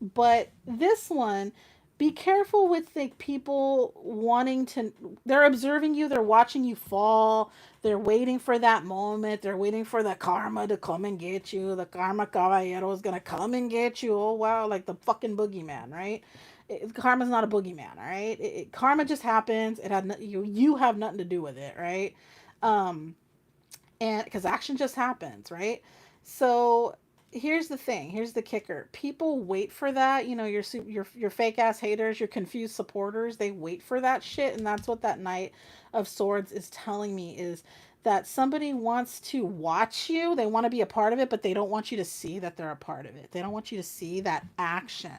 But this one, be careful with like people wanting to, they're observing you, they're watching you fall, they're waiting for that moment, they're waiting for the karma to come and get you. The karma caballero is gonna come and get you. Oh wow, like the fucking boogeyman, right? Karma's not a boogeyman, all right? Karma just happens. It had you have nothing to do with it, right? Um, and because action just happens, right? So here's the thing, here's the kicker, people wait for that, you know, your fake ass haters, your confused supporters, they wait for that shit. And that's what that Knight of Swords is telling me, is that somebody wants to watch you, they want to be a part of it, but they don't want you to see that they're a part of it, they don't want you to see that action.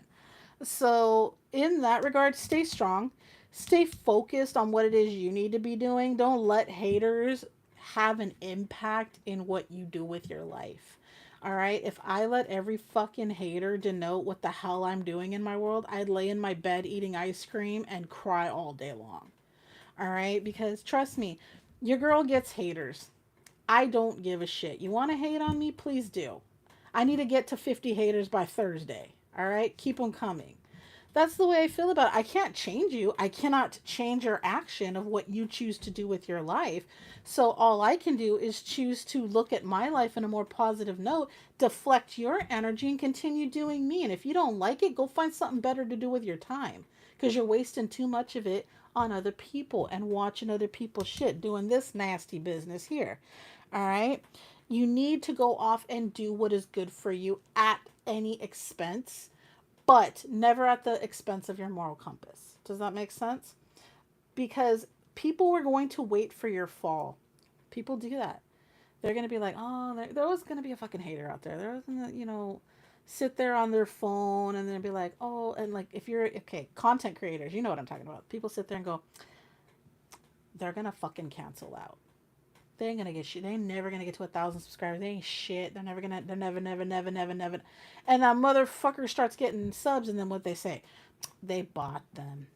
So in that regard, stay strong, stay focused on what it is you need to be doing. Don't let haters have an impact in what you do with your life. All right. If I let every fucking hater denote what the hell I'm doing in my world, I'd lay in my bed eating ice cream and cry all day long. All right. Because trust me, your girl gets haters. I don't give a shit. You want to hate on me? Please do. I need to get to 50 haters by Thursday. All right. Keep them coming. That's the way I feel about it. I can't change you. I cannot change your action of what you choose to do with your life. So all I can do is choose to look at my life in a more positive note, deflect your energy, and continue doing me. And if you don't like it, go find something better to do with your time, because you're wasting too much of it on other people and watching other people's shit, doing this nasty business here. All right. You need to go off and do what is good for you at any expense, but never at the expense of your moral compass. Does that make sense? Because people were going to wait for your fall. People do that. They're going to be like, oh, there was going to be a fucking hater out there. There was going to, sit there on their phone and then be like, oh, and like if you're, okay, content creators, you know what I'm talking about. People sit there and go, they're going to fucking cancel out. They ain't gonna get shit. They ain't never gonna get to 1,000 subscribers. They ain't shit. They're never, never, never, never, never. And that motherfucker starts getting subs, and then what they say? They bought them.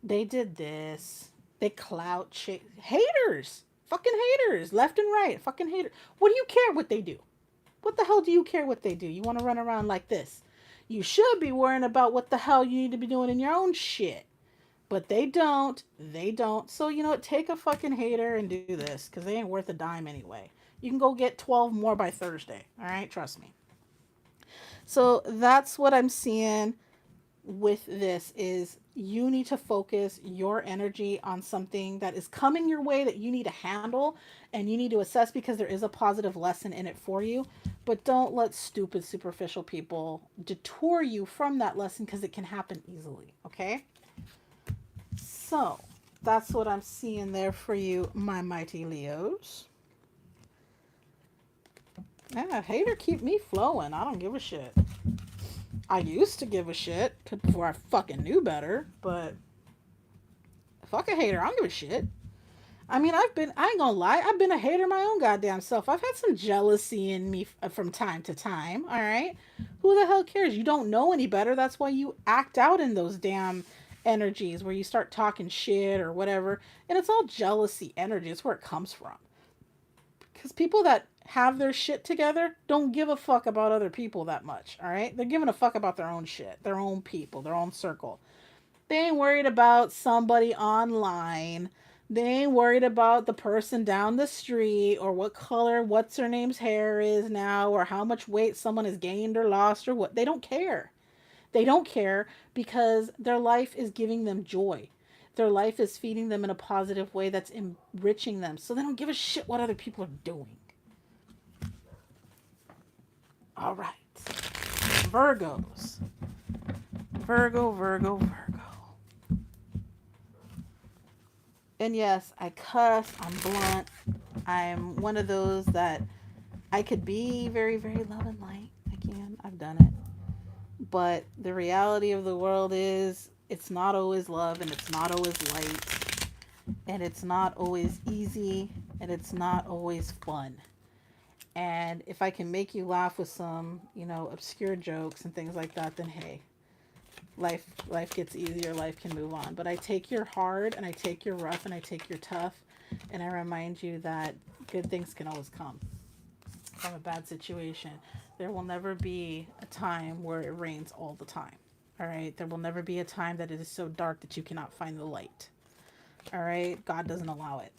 They did this. They clout shit. Haters. Fucking haters. Left and right. Fucking haters. What do you care what they do? What the hell do you care what they do? You wanna run around like this? You should be worrying about what the hell you need to be doing in your own shit. But they don't. They don't. So, take a fucking hater and do this, because they ain't worth a dime anyway. You can go get 12 more by Thursday. All right? Trust me. So that's what I'm seeing with this, is you need to focus your energy on something that is coming your way that you need to handle and you need to assess, because there is a positive lesson in it for you. But don't let stupid, superficial people detour you from that lesson, because it can happen easily. Okay? So, that's what I'm seeing there for you, my mighty Leos. Yeah, hater keep me flowing. I don't give a shit. I used to give a shit before I fucking knew better, but fuck a hater. I don't give a shit. I mean, I ain't gonna lie, I've been a hater my own goddamn self. I've had some jealousy in me from time to time, all right? Who the hell cares? You don't know any better. That's why you act out in those damn energies where you start talking shit or whatever. And it's all jealousy energy. It's where it comes from. Because people that have their shit together don't give a fuck about other people that much, all right? They're giving a fuck about their own shit, their own people, their own circle. They ain't worried about somebody online. They ain't worried about the person down the street, or what color what's her name's hair is now, or how much weight someone has gained or lost, or what. They don't care. They don't care, because their life is giving them joy. Their life is feeding them in a positive way that's enriching them. So they don't give a shit what other people are doing. All right. Virgos. Virgo. And yes, I cuss, I'm blunt. I'm one of those that I could be very, very love and light. I can. I've done it. But the reality of the world is, it's not always love, and it's not always light, and it's not always easy, and it's not always fun. And if I can make you laugh with some, obscure jokes and things like that, then hey, life gets easier, life can move on. But I take your hard, and I take your rough, and I take your tough, and I remind you that good things can always come. from a bad situation. There will never be a time where it rains all the time. All right. There will never be a time that it is so dark that you cannot find the light. All right. God doesn't allow it.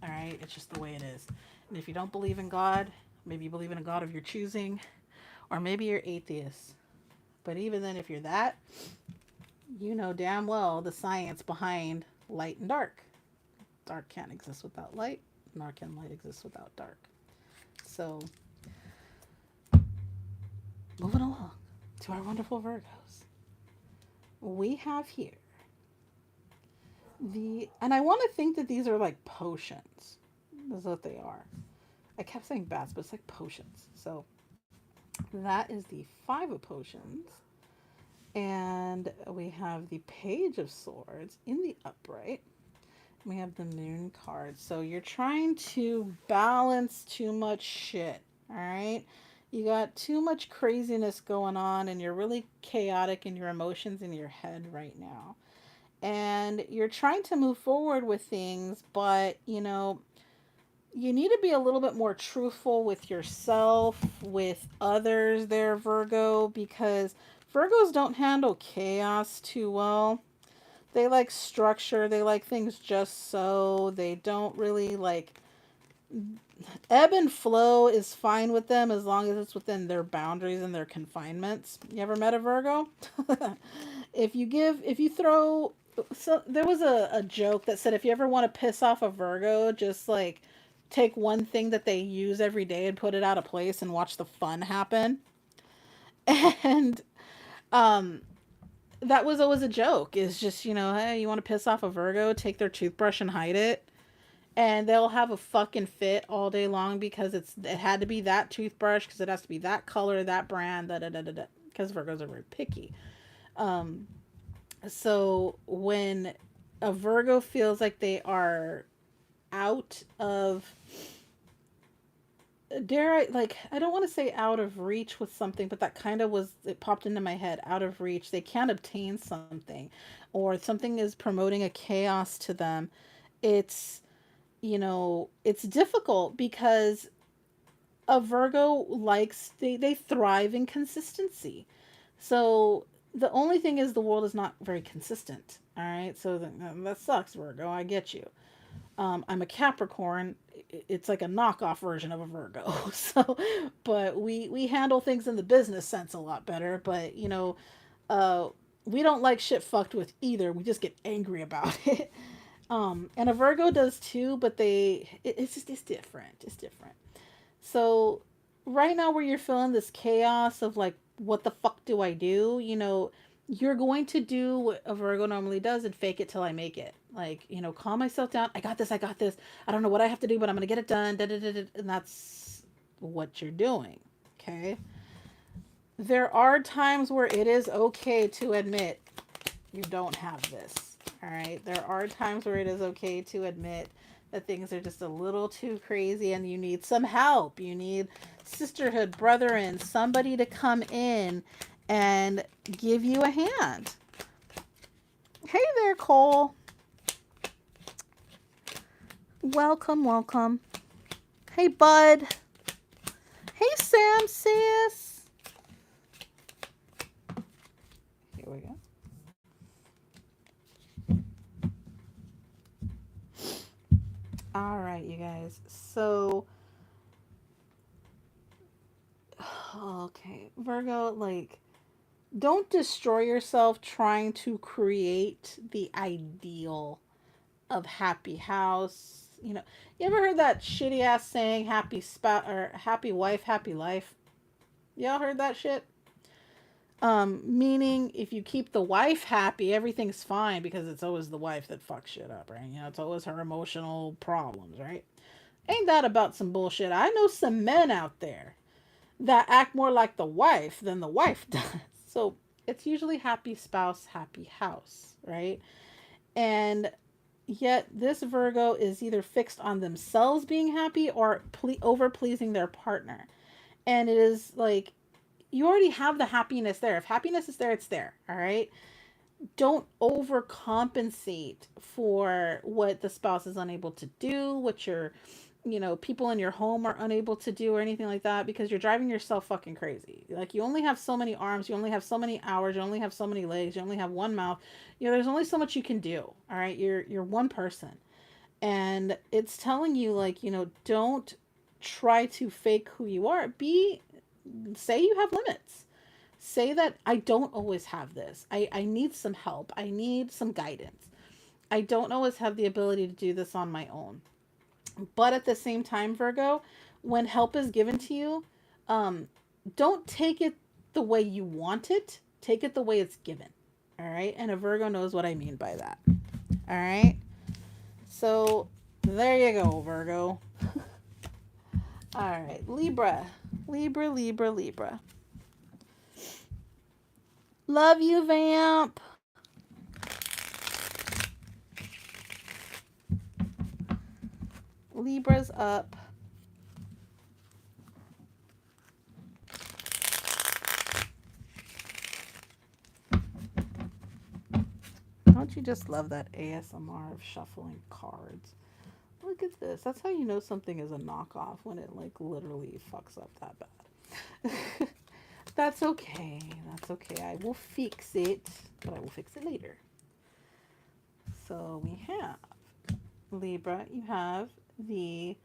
All right. It's just the way it is. And if you don't believe in God, maybe you believe in a God of your choosing, or maybe you're atheist. But even then, if you're that, you know damn well the science behind light and dark. Dark can't exist without light, nor can light exist without dark. So, moving along to our wonderful Virgos. We have here and I want to think that these are like potions. That's what they are. I kept saying baths, but it's like potions. So, that is the Five of Potions. And we have the Page of Swords in the upright. We have the Moon card. So you're trying to balance too much shit. All right. You got too much craziness going on, and you're really chaotic in your emotions in your head right now. And you're trying to move forward with things, but you need to be a little bit more truthful with yourself, with others there, Virgo, because Virgos don't handle chaos too well. They like structure, they like things just so. They don't really like ebb and flow is fine with them as long as it's within their boundaries and their confinements. You ever met a Virgo? if you throw so there was a joke that said if you ever want to piss off a Virgo, just like take one thing that they use every day and put it out of place and watch the fun happen. And um that was always a joke. Is just, hey, you want to piss off a Virgo, take their toothbrush and hide it. And they'll have a fucking fit all day long because it had to be that toothbrush because it has to be that color, that brand, da da da da da. Because Virgos are very picky. Um, so when a Virgo feels like they are out of, I don't want to say out of reach with something, but that kind of it popped into my head, out of reach. They can't obtain something, or something is promoting a chaos to them. It's, it's difficult because a Virgo they thrive in consistency. So the only thing is the world is not very consistent. All right. So that sucks, Virgo. I get you. I'm a Capricorn. It's like a knockoff version of a Virgo. So, but we handle things in the business sense a lot better. But uh, we don't like shit fucked with either. We just get angry about it. And a Virgo does too, but it's different. It's different. So right now where you're feeling this chaos of like, what the fuck do I do? You're going to do what a Virgo normally does and fake it till I make it. Like, calm myself down. I got this. I got this. I don't know what I have to do, but I'm going to get it done. Da, da, da, da. And that's what you're doing. Okay. There are times where it is okay to admit you don't have this. All right. There are times where it is okay to admit that things are just a little too crazy and you need some help. You need sisterhood, brethren, somebody to come in and give you a hand. Hey there, Cole. Welcome, welcome. Hey, Bud. Hey, Sam, sis. Here we go. All right, you guys. So, okay, Virgo, don't destroy yourself trying to create the ideal of happy house. You ever heard that shitty ass saying, happy spouse or happy wife, happy life? Y'all heard that shit? Meaning if you keep the wife happy, everything's fine because it's always the wife that fucks shit up, right? It's always her emotional problems, right? Ain't that about some bullshit? I know some men out there that act more like the wife than the wife does. So it's usually happy spouse, happy house, right? And yet this Virgo is either fixed on themselves being happy or over pleasing their partner. And it is like, you already have the happiness there. If happiness is there, it's there. All right. Don't overcompensate for what the spouse is unable to do, what you're people in your home are unable to do or anything like that, because you're driving yourself fucking crazy. Like, you only have so many arms, you only have so many hours, you only have so many legs, you only have one mouth. There's only so much you can do. All right, you're one person, and it's telling you, like, don't try to fake who you are. Say you have limits. Say that I don't always have this. I need some help. I need some guidance. I don't always have the ability to do this on my own. But at the same time, Virgo, when help is given to you, um, don't take it the way you want it. Take it the way it's given. All right. And a Virgo knows what I mean by that. All right. So there you go, Virgo. All right. Libra. Libra, Libra, Libra. Love you, Vamp. Libra's up. Don't you just love that ASMR of shuffling cards? Look at this. That's how you know something is a knockoff, when it like literally fucks up that bad. That's okay. That's okay. I will fix it, but I will fix it later. So we have Libra. You have the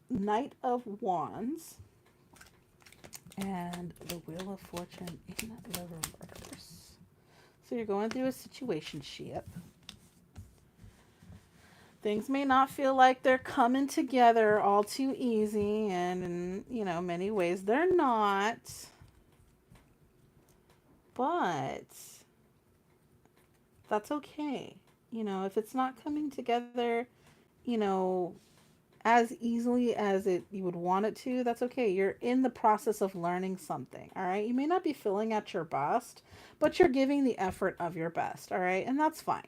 Knight of Wands and the Wheel of Fortune in the reverse. So you're going through a situationship. Things may not feel like they're coming together all too easy, and in many ways they're not. But that's okay. If it's not coming together, you know, as easily as you would want it to, that's okay. You're in the process of learning something, all right? You may not be feeling at your best, but you're giving the effort of your best, all right? And that's fine.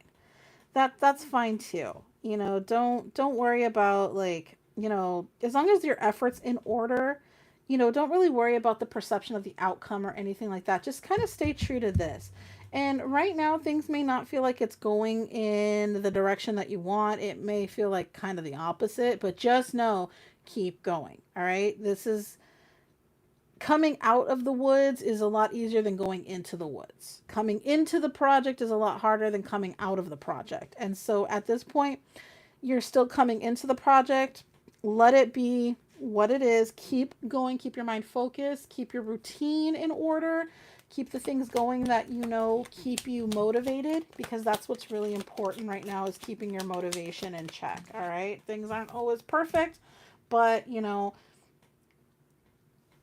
That's fine too. Don't worry about, like, as long as your effort's in order, don't really worry about the perception of the outcome or anything like that. Just kind of stay true to this. And right now, things may not feel like it's going in the direction that you want. It may feel like kind of the opposite, but just know, keep going. All right. This is coming out of the woods is a lot easier than going into the woods. Coming into the project is a lot harder than coming out of the project. And so at this point, you're still coming into the project. Let it be what it is. Keep going. Keep your mind focused. Keep your routine in order. Keep the things going that keep you motivated, because that's what's really important right now, is keeping your motivation in check. All right. Things aren't always perfect, but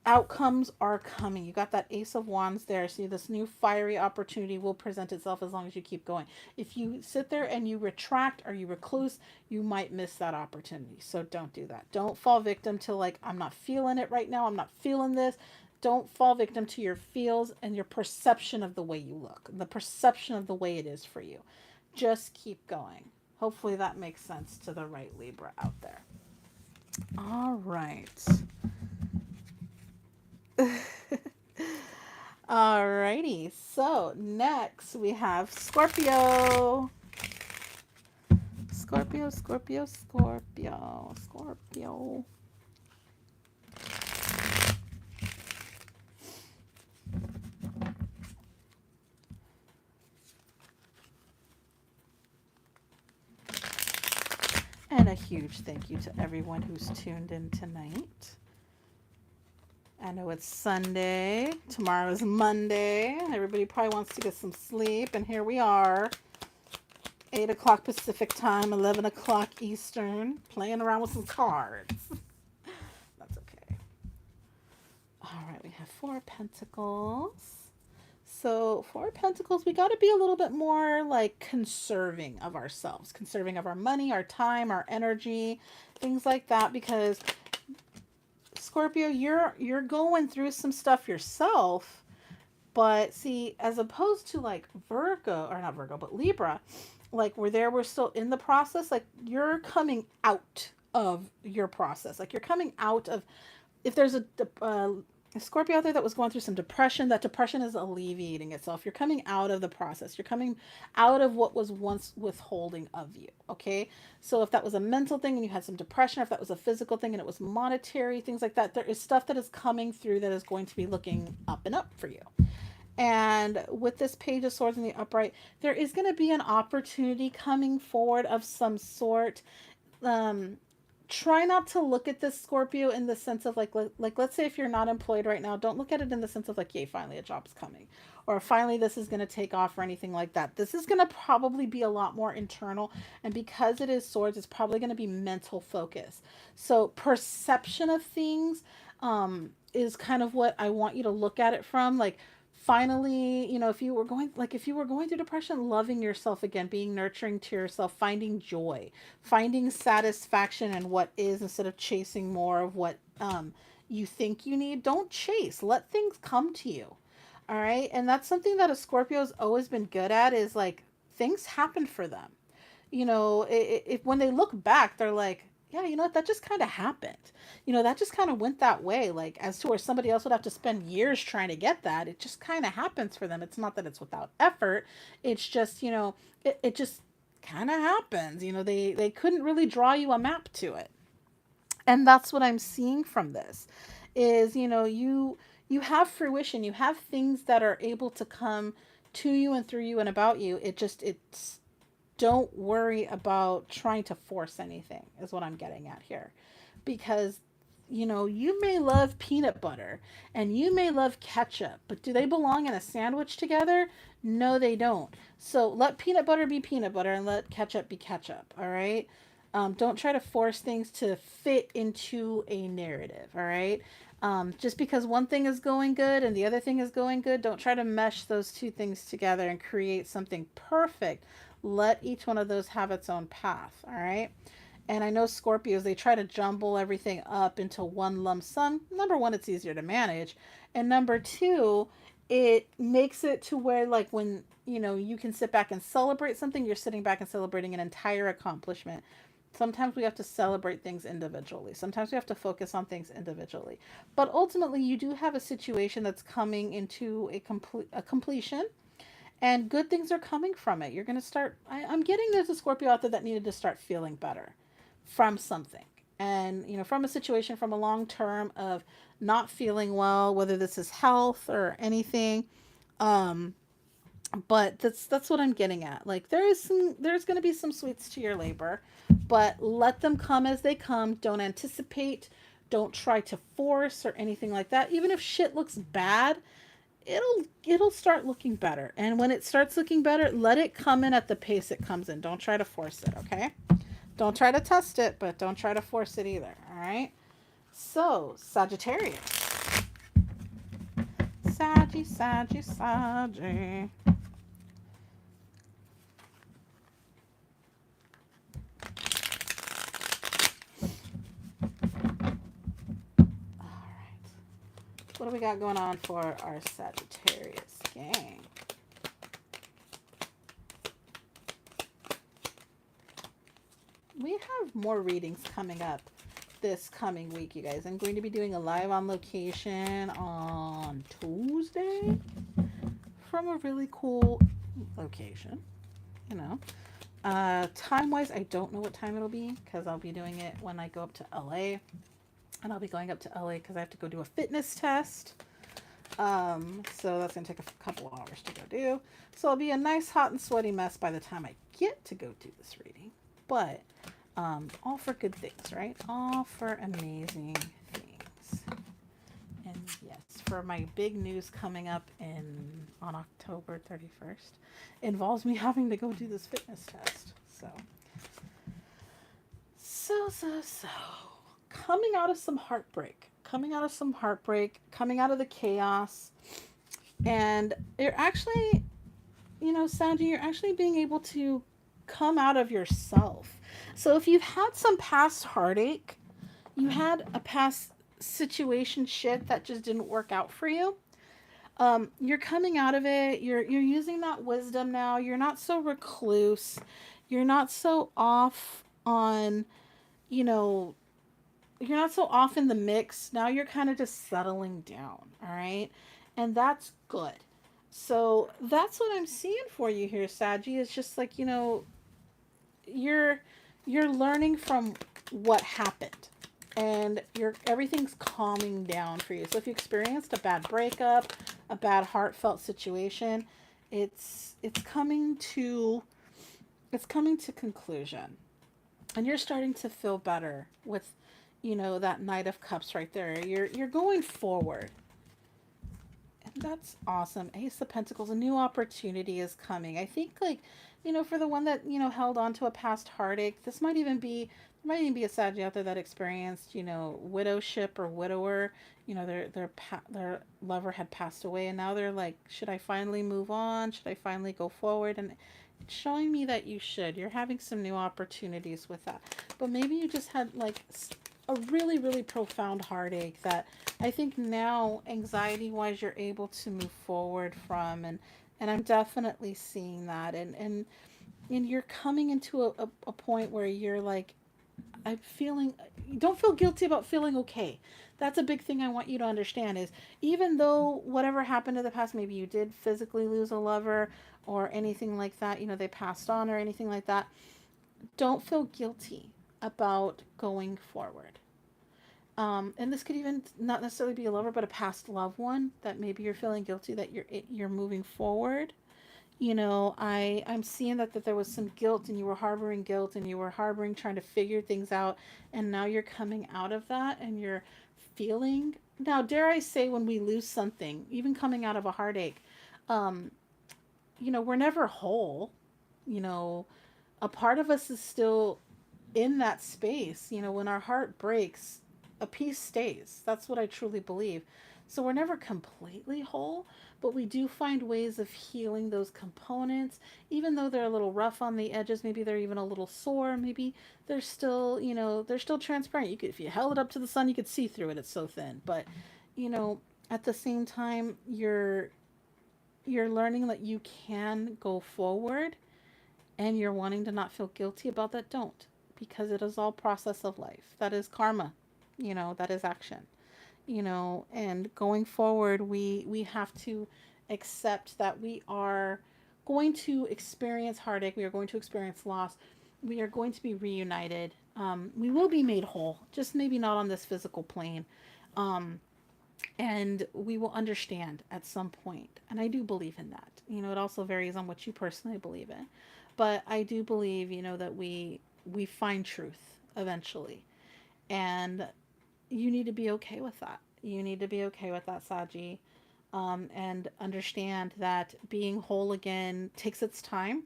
outcomes are coming. You got that Ace of Wands there. See, this new fiery opportunity will present itself as long as you keep going. If you sit there and you retract or you recluse, you might miss that opportunity. So don't do that. Don't fall victim to, like, I'm not feeling it right now. I'm not feeling this. Don't fall victim to your feels and your perception of the way you look, the perception of the way it is for you. Just keep going. Hopefully that makes sense to the right Libra out there. All right. Alrighty, so next we have Scorpio. Scorpio, Scorpio, Scorpio, Scorpio. And a huge thank you to everyone who's tuned in tonight. I know it's Sunday. Tomorrow is Monday. Everybody probably wants to get some sleep. And here we are. 8 o'clock Pacific time, 11 o'clock Eastern. Playing around with some cards. That's okay. All right, we have 4 Pentacles. So 4 Pentacles, we got to be a little bit more, like, conserving of ourselves. Conserving of our money, our time, our energy. Things like that, because Scorpio, you're going through some stuff yourself, but see, as opposed to like Virgo, or not Virgo, but Libra, like we're still in the process. Like, you're coming out of your process. Like, you're coming out of, if there's a a Scorpio out there that was going through some depression, that depression is alleviating itself. You're coming out of the process. You're coming out of what was once withholding of you. Okay. So if that was a mental thing and you had some depression, or if that was a physical thing and it was monetary, things like that, there is stuff that is coming through that is going to be looking up and up for you. And with this Page of Swords in the upright, there is going to be an opportunity coming forward of some sort. Um, Try not to look at this, Scorpio, in the sense of like let's say if you're not employed right now, don't look at it in the sense of like, yay, finally a job's coming, or finally this is going to take off, or anything like that. This is going to probably be a lot more internal, and because it is swords, it's probably going to be mental focus. So perception of things is kind of what I want you to look at it from. Like, finally, if you were going, through depression, loving yourself again, being nurturing to yourself, finding joy, finding satisfaction in what is, instead of chasing more of what you think you need. Don't chase, let things come to you. All right. And that's something that a Scorpio's always been good at, is like, things happen for them. If when they look back, they're like, yeah, you know what, that just kind of happened. That just kind of went that way. Like, as to where somebody else would have to spend years trying to get that, it just kind of happens for them. It's not that it's without effort. It's just, it just kind of happens. They couldn't really draw you a map to it. And that's what I'm seeing from this is, you have fruition, you have things that are able to come to you and through you and about you. It's don't worry about trying to force anything, is what I'm getting at here. Because, you may love peanut butter and you may love ketchup, but do they belong in a sandwich together? No, they don't. So let peanut butter be peanut butter and let ketchup be ketchup. All right. Don't try to force things to fit into a narrative. All right. Just because one thing is going good and the other thing is going good, don't try to mesh those two things together and create something perfect. Let each one of those have its own path. All right. And I know Scorpios, they try to jumble everything up into one lump sum. Number one, it's easier to manage. And number two, it makes it to where, like, when, you can sit back and celebrate something, you're sitting back and celebrating an entire accomplishment. Sometimes we have to celebrate things individually. Sometimes we have to focus on things individually. But ultimately, you do have a situation that's coming into a completion, and good things are coming from it. You're going to start, I'm getting there's a Scorpio out there that needed to start feeling better from something. And, from a situation, from a long term of not feeling well, whether this is health or anything. But that's what I'm getting at. Like, there's going to be some sweets to your labor, but let them come as they come. Don't anticipate, don't try to force or anything like that. Even if shit looks bad, it'll start looking better. And when it starts looking better, let it come in at the pace it comes in. Don't try to force it, okay? Don't try to test it, but don't try to force it either, all right? So, Sagittarius. Saggy. What do we got going on for our Sagittarius gang? We have more readings coming up this coming week, you guys. I'm going to be doing a live on location on Tuesday from a really cool location, Time-wise, I don't know what time it'll be, because I'll be doing it when I go up to LA. And I'll be going up to LA because I have to go do a fitness test. So that's going to take a couple hours to go do. So it'll be a nice, hot, and sweaty mess by the time I get to go do this reading. But all for good things, right? All for amazing things. And yes, for my big news coming up on October 31st, involves me having to go do this fitness test. So. Coming out of some heartbreak, coming out of the chaos. And you're actually, Sanji, you're actually being able to come out of yourself. So if you've had some past heartache, you had a past situation shit that just didn't work out for you, you're coming out of it. You're using that wisdom now. You're not so recluse. You're not so off on, off in the mix. Now you're kind of just settling down, all right? And that's good. So that's what I'm seeing for you here, Saji. It's just like, you're you're learning from what happened, and everything's calming down for you. So if you experienced a bad breakup, a bad heartfelt situation, it's coming to conclusion, and you're starting to feel better with that Knight of Cups right there. You're going forward, and that's awesome. Ace of Pentacles, a new opportunity is coming. I think, like, for the one that held on to a past heartache, this might even be a Sagittarius out there that experienced widowship or widower. Their lover had passed away, and now they're like, should I finally move on? Should I finally go forward? And it's showing me that you should. You're having some new opportunities with that. But maybe you just had like a really, really profound heartache that I think now, anxiety wise, you're able to move forward from. And I'm definitely seeing that. And you're coming into a point where you're like, I'm feeling, don't feel guilty about feeling okay. That's a big thing I want you to understand is, even though whatever happened in the past, maybe you did physically lose a lover or anything like that, they passed on or anything like that, don't feel guilty about going forward. And this could even not necessarily be a lover, but a past loved one that maybe you're feeling guilty that you're moving forward. I'm seeing that there was some guilt, and you were harboring guilt, and you were harboring trying to figure things out, and now you're coming out of that, and you're feeling, now dare I say, when we lose something, even coming out of a heartache, we're never whole. A part of us is still in that space. When our heart breaks, a piece stays. That's what I truly believe. So we're never completely whole, but we do find ways of healing those components, even though they're a little rough on the edges. Maybe they're even a little sore. Maybe they're still, they're still transparent. If you held it up to the sun, you could see through it. It's so thin. But, at the same time, you're learning that you can go forward, and you're wanting to not feel guilty about that. Don't, because it is all process of life. That is karma. That is action. And going forward, we have to accept that we are going to experience heartache. We are going to experience loss. We are going to be reunited. We will be made whole, just maybe not on this physical plane. And we will understand at some point. And I do believe in that. It also varies on what you personally believe in. But I do believe, that we find truth eventually. And you need to be okay with that. You need to be okay with that, Saji. And understand that being whole again takes its time.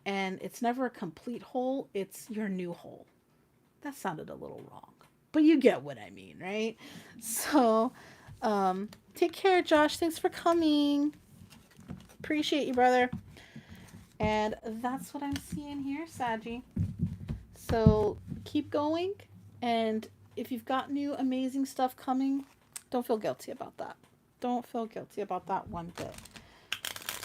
And it's never a complete whole. It's your new whole. That sounded a little wrong. But you get what I mean, right? So, take care, Josh. Thanks for coming. Appreciate you, brother. And that's what I'm seeing here, Saji. So, keep going. And if you've got new amazing stuff coming, don't feel guilty about that. Don't feel guilty about that one bit.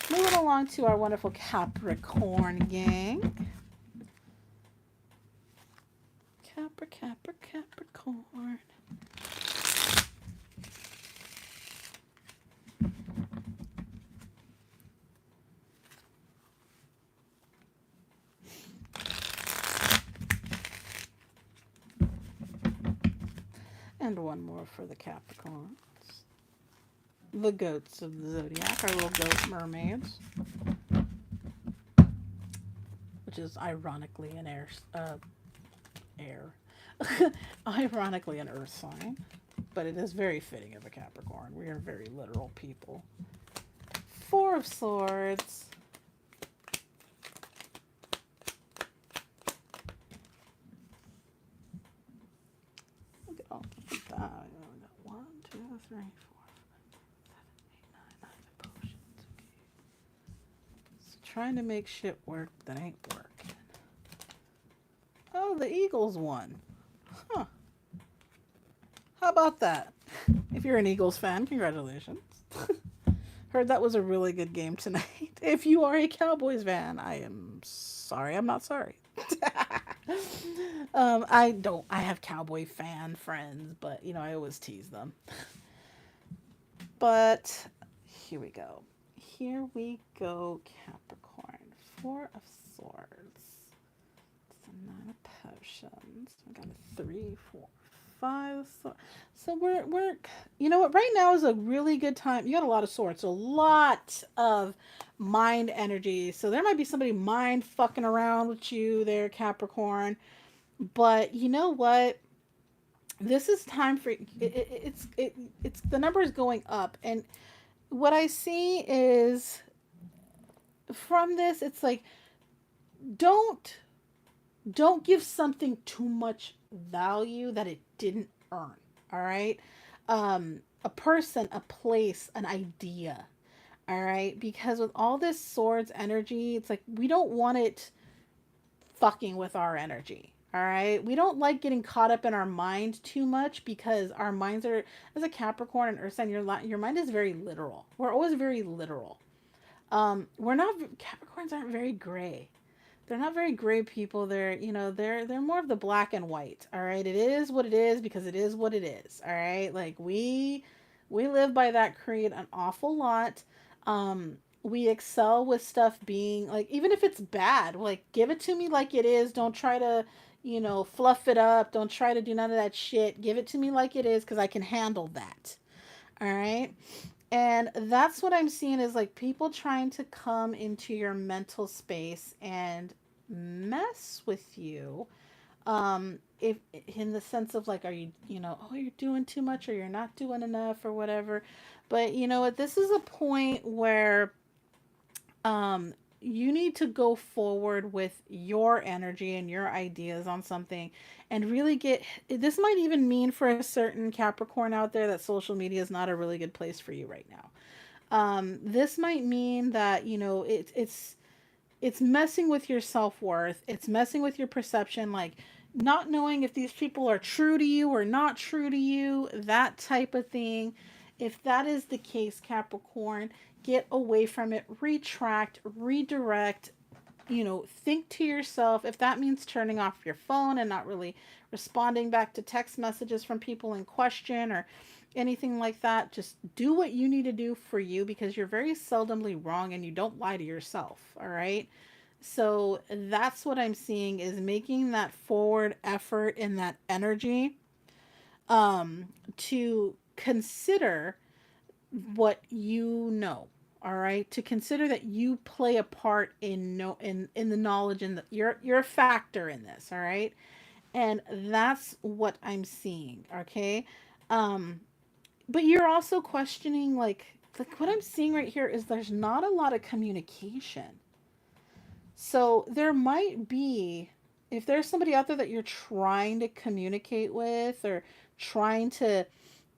Moving along to our wonderful Capricorn gang. Capricorn. And one more for the Capricorns. The goats of the Zodiac, our little goat mermaids. Which is ironically an air. Ironically an earth sign. But it is very fitting of a Capricorn. We are very literal people. Four of Swords. Look at all of that. We got 1, 2, 3, 4, 5, 7, 8, 9 potions. Okay. So trying to make shit work that ain't working. Oh, the Eagles won. Huh. How about that? If you're an Eagles fan, congratulations. Heard that was a really good game tonight. If you are a Cowboys fan, I am sorry. I'm not sorry. I have cowboy fan friends, but I always tease them. But here we go. Here we go, Capricorn. Four of Swords. It's a Nine of Potions. We got a 3, 4, 5. So we're you know what? Right now is a really good time. You got a lot of swords, so a lot of mind energy. So there might be somebody mind fucking around with you there, Capricorn. But you know what? This is time for it's the number is going up, and what I see is from this, it's like don't don't give something too much value that it didn't earn. All right. A person, a place, an idea. All right. Because with all this swords energy, it's like we don't want it fucking with our energy. All right. We don't like getting caught up in our mind too much because our minds are, as a Capricorn and Earth sign, your mind is very literal. We're always very literal. We're not, Capricorns aren't very gray. They're not very gray people. They're more of the black and white. All right. It is what it is because it is what it is. All right. Like we live by that creed an awful lot. We excel with stuff being like, even if it's bad, like give it to me like it is. Don't try to, fluff it up. Don't try to do none of that shit. Give it to me like it is because I can handle that. All right. And that's what I'm seeing is like people trying to come into your mental space and mess with you. If in the sense of like, are you, oh, you're doing too much or you're not doing enough or whatever. But you know what? This is a point where you need to go forward with your energy and your ideas on something and really get this might even mean for a certain Capricorn out there that social media is not a really good place for you right now. This might mean that it's messing with your self-worth, it's messing with your perception, like not knowing if these people are true to you or not true to you, that type of thing. If that is the case, Capricorn, get away from it, retract, redirect, think to yourself. If that means turning off your phone and not really responding back to text messages from people in question or anything like that, just do what you need to do for you because you're very seldomly wrong and you don't lie to yourself. All right. So that's what I'm seeing is making that forward effort in that energy to consider what you know. All right, to consider that you play a part in no in the knowledge and you're a factor in this. All right, and that's what I'm seeing. Okay, um but you're also questioning like what I'm seeing right here is there's not a lot of communication. So there might be, if there's somebody out there that you're trying to communicate with or trying to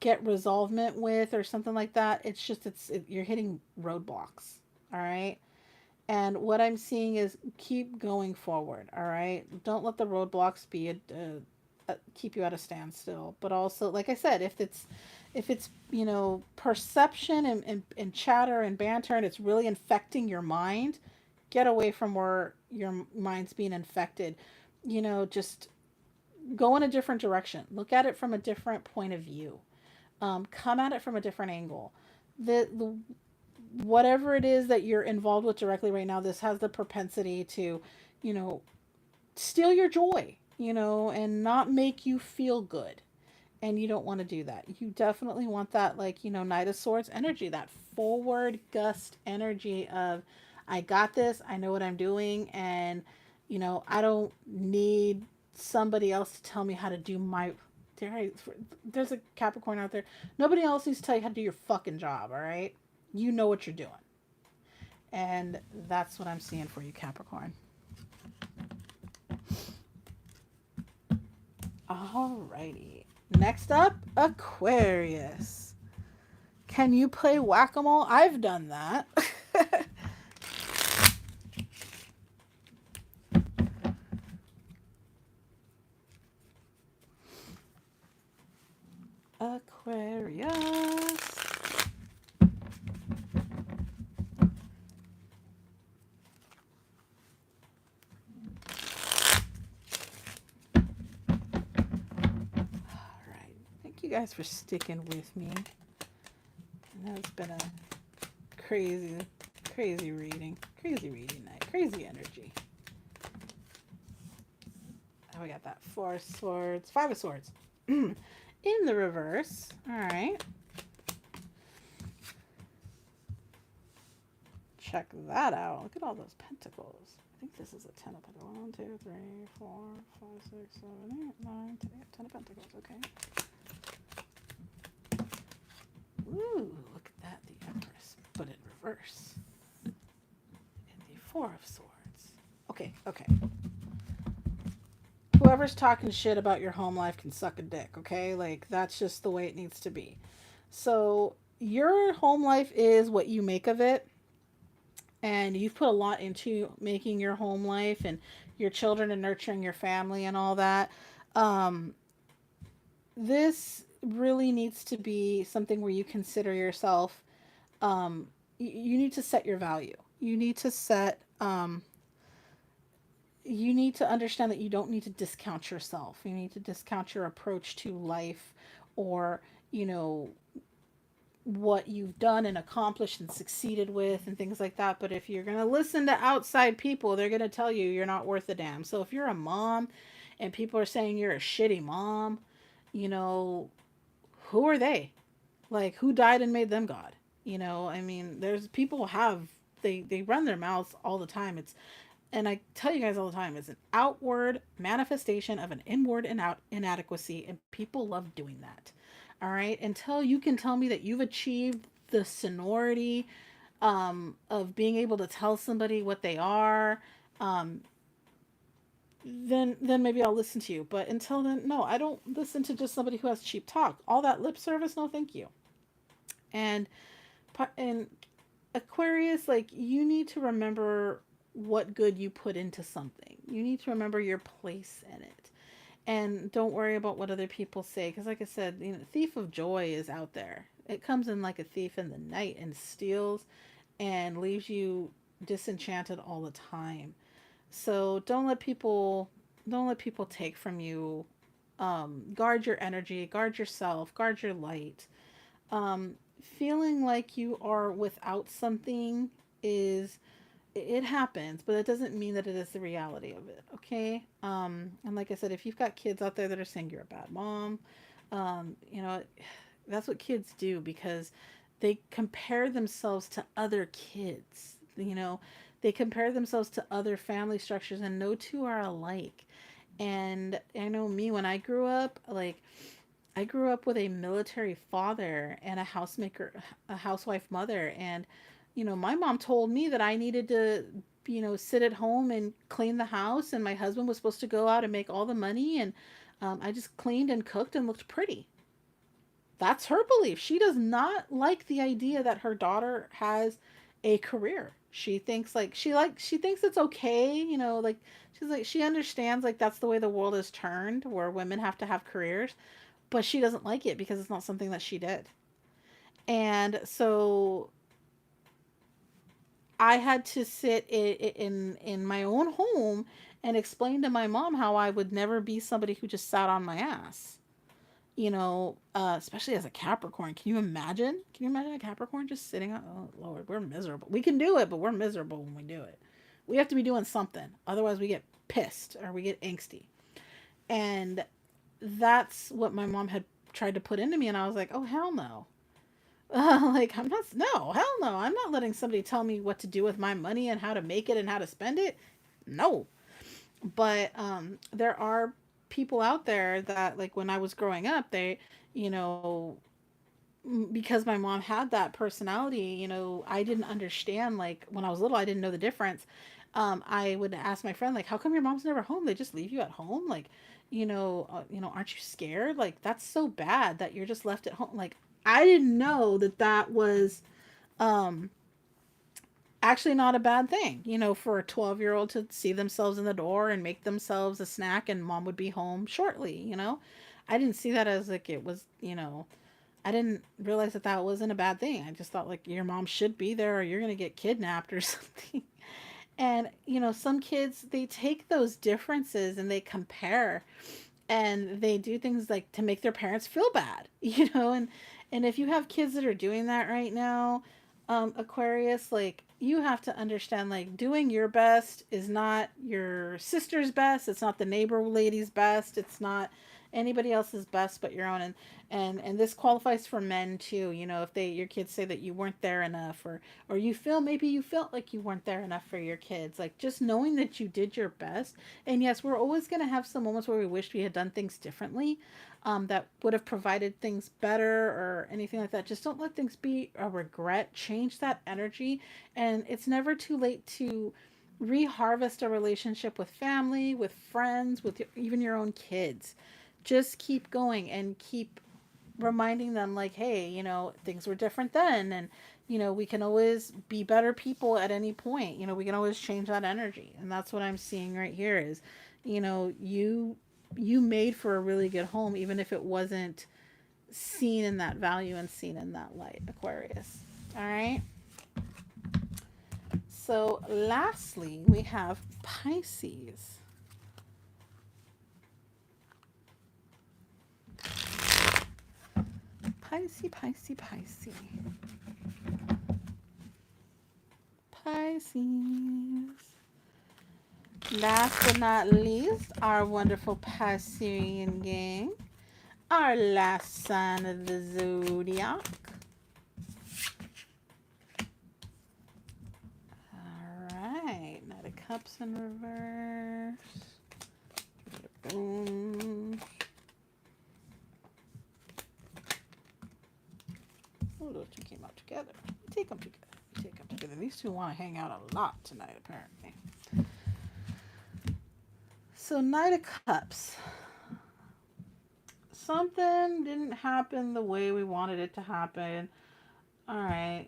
get resolvement with or something like that, it's just you're hitting roadblocks. All right. And what I'm seeing is keep going forward. All right. Don't let the roadblocks be keep you at a standstill. But also, like I said, if it's perception and chatter and banter and it's really infecting your mind, get away from where your mind's being infected. Just go in a different direction. Look at it from a different point of view. Come at it from a different angle. The whatever it is that you're involved with directly right now, this has the propensity to, you know, steal your joy, and not make you feel good. And you don't want to do that. You definitely want that, like, Knight of Swords energy, that forward gust energy of, I got this, I know what I'm doing, and, I don't need somebody else to tell me how to do my. There's a Capricorn out there. Nobody else needs to tell you how to do your fucking job, all right? You know what you're doing. And that's what I'm seeing for you, Capricorn. Alrighty. Next up, Aquarius. Can you play whack-a-mole? I've done that. Aquarius. guys for sticking with me. I know it's been a crazy, crazy reading. Crazy reading night. Crazy energy. Oh, we got that 4 of swords. 5 of swords. In the reverse. Alright. Check that out. Look at all those pentacles. I think this is a 10 of pentacles. 1, 2, 3, 4, 5, 6, 7, 8, 9, 10. 10 of pentacles. Okay. Ooh, look at that. The Empress. But in reverse. And the 4 of swords. Okay, okay. Whoever's talking shit about your home life can suck a dick, okay? Like, that's just the way it needs to be. So, your home life is what you make of it. And you've put a lot into making your home life and your children and nurturing your family and all that. This really needs to be something where you consider yourself, you need to set your value. You need to set, you need to understand that you don't need to discount yourself. You need to discount your approach to life, or, you know, what you've done and accomplished and succeeded with and things like that. But if you're going to listen to outside people, they're going to tell you you're not worth a damn. So if you're a mom and people are saying you're a shitty mom, you know, who are they? Like, who died and made them God? You know, I mean, there's people have, they run their mouths all the time. It's, and I tell you guys all the time, it's an outward manifestation of an inward inadequacy, and people love doing that. All right, until you can tell me that you've achieved the seniority, of being able to tell somebody what they are, then maybe I'll listen to you. But until then, no, I don't listen to just somebody who has cheap talk. All that lip service, no, thank you. And and Aquarius, like, you need to remember what good you put into something. You need to remember your place in it. And don't worry about what other people say, because like I said, you know, thief of joy is out there. It comes in like a thief in the night and steals and leaves you disenchanted all the time. So don't let people take from you. Guard your energy, guard yourself, guard your light. Feeling like you are without something is, it happens, but it doesn't mean that it is the reality of it. Okay. And like I said, if you've got kids out there that are saying you're a bad mom, you know, that's what kids do, because they compare themselves to other kids. You know, they compare themselves to other family structures, and no two are alike. And I know me, when I grew up, like, I grew up with a military father and a housewife mother. And, you know, my mom told me that I needed to, you know, sit at home and clean the house. And my husband was supposed to go out and make all the money. And I just cleaned and cooked and looked pretty. That's her belief. She does not like the idea that her daughter has a career. She thinks it's okay, you know, like, she's like, she understands, like, that's the way the world is turned, where women have to have careers, but she doesn't like it because it's not something that she did. And so I had to sit in my own home and explain to my mom how I would never be somebody who just sat on my ass. You know, especially as a Capricorn. Can you imagine? Can you imagine a Capricorn just sitting on? Oh Lord, we're miserable. We can do it, but we're miserable when we do it. We have to be doing something, otherwise we get pissed or we get angsty. And that's what my mom had tried to put into me, and I was like, oh hell no. Like, I'm not, no, hell no. I'm not letting somebody tell me what to do with my money and how to make it and how to spend it. No. But there are people out there that, like, when I was growing up, they, you know, because my mom had that personality, you know, I didn't understand, like, when I was little, I didn't know the difference. I would ask my friend, like, how come your mom's never home? They just leave you at home? Like, aren't you scared? Like, that's so bad that you're just left at home. Like, I didn't know that that was, um, actually not a bad thing, you know, for a 12-year-old to see themselves in the door and make themselves a snack and mom would be home shortly, you know. I didn't see that as, like, it was, you know, I didn't realize that that wasn't a bad thing. I just thought, like, your mom should be there or you're going to get kidnapped or something. And, you know, some kids, they take those differences and they compare. and they do things like to make their parents feel bad, and if you have kids that are doing that right now, Aquarius, like you have to understand, like doing your best is not your sister's best, it's not the neighbor lady's best, it's not anybody else's best but your own. And this qualifies for men too. If your kids say that you weren't there enough, or you feel, maybe you felt like you weren't there enough for your kids, like just knowing that you did your best. And yes, we're always going to have some moments where we wish we had done things differently, that would have provided things better or anything like that. Just don't let things be a regret. Change that energy. And it's never too late to reharvest a relationship with family, with friends, with even your own kids. Just keep going and keep reminding them, like, hey, things were different then. And, we can always be better people at any point. We can always change that energy. And that's what I'm seeing right here is, you made for a really good home, even if it wasn't seen in that value and seen in that light, Aquarius. All right. So lastly, we have Pisces. Pisces, Pisces, Pisces. Pisces. Last but not least, our wonderful Piscean gang. Our last sign of the zodiac. Alright. Knight of Cups in reverse. Boom. Oh, those two came out together. Take them together. Take them together. These two want to hang out a lot tonight, apparently. So, Knight of Cups. Something didn't happen the way we wanted it to happen. All right,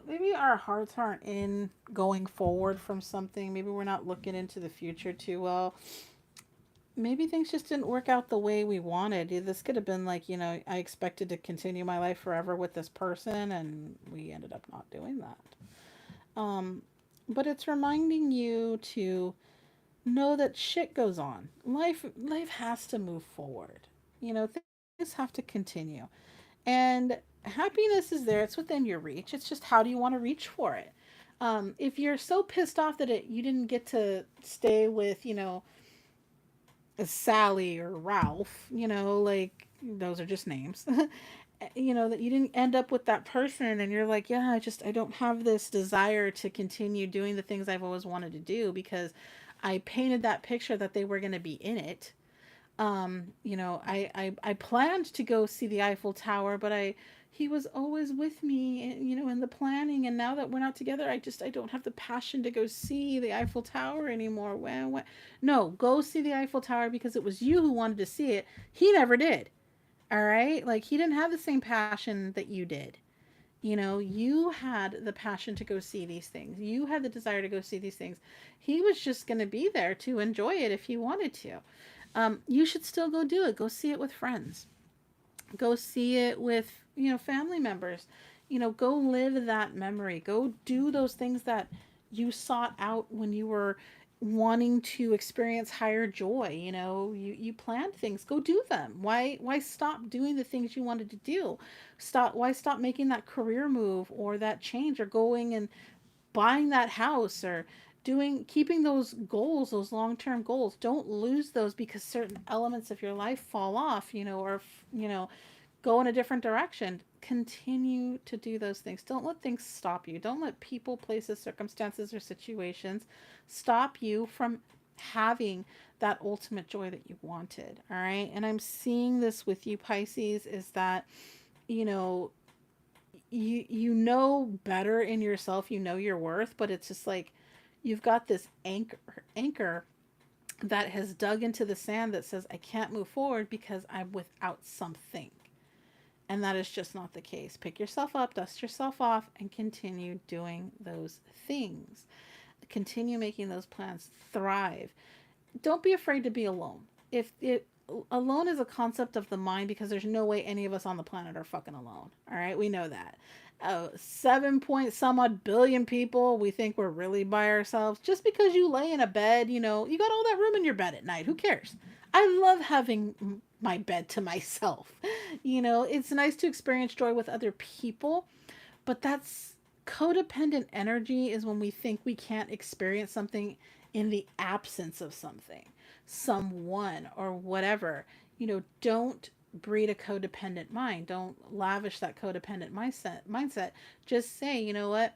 maybe our hearts aren't in going forward from something. Maybe we're not looking into the future too well. Maybe things just didn't work out the way we wanted. This could have been like, I expected to continue my life forever with this person, and we ended up not doing that. But it's reminding you to know that shit goes on. Life has to move forward. Things have to continue. And happiness is there. It's within your reach. It's just, how do you want to reach for it? If you're so pissed off that you didn't get to stay with, Sally or Ralph, like those are just names. That you didn't end up with that person, and you're like, yeah, I don't have this desire to continue doing the things I've always wanted to do because I painted that picture that they were going to be in it. I planned to go see the Eiffel Tower, but he was always with me, in the planning. And now that we're not together, I don't have the passion to go see the Eiffel Tower anymore. No, go see the Eiffel Tower because it was you who wanted to see it. He never did. All right. Like, he didn't have the same passion that you did. You had the passion to go see these things. You had the desire to go see these things. He was just going to be there to enjoy it if he wanted to. You should still go do it. Go see it with friends. Go see it with, family members. Go live that memory. Go do those things that you sought out when you were wanting to experience higher joy. You planned things. Go do them. Why stop doing the things you wanted to do? Why stop making that career move or that change, or going and buying that house, or keeping those goals, those long-term goals. Don't lose those because certain elements of your life fall off, or go in a different direction. Continue to do those things. Don't let things stop you. Don't let people, places, circumstances, or situations stop you from having that ultimate joy that you wanted. All right. And I'm seeing this with you, Pisces, is that, you know better in yourself, your worth, but it's just like you've got this anchor that has dug into the sand that says, I can't move forward because I'm without something. And that is just not the case. Pick yourself up, dust yourself off, and continue doing those things. Continue making those plans. Thrive. Don't be afraid to be alone. Alone is a concept of the mind, because there's no way any of us on the planet are fucking alone. All right, we know that. 7 point some odd billion people, we think we're really by ourselves. Just because you lay in a bed, you got all that room in your bed at night. Who cares? I love having my bed to myself. It's nice to experience joy with other people, but that's codependent energy is when we think we can't experience something in the absence of something, someone, or whatever. Don't breed a codependent mind. Don't lavish that codependent mindset. Just say, you know what?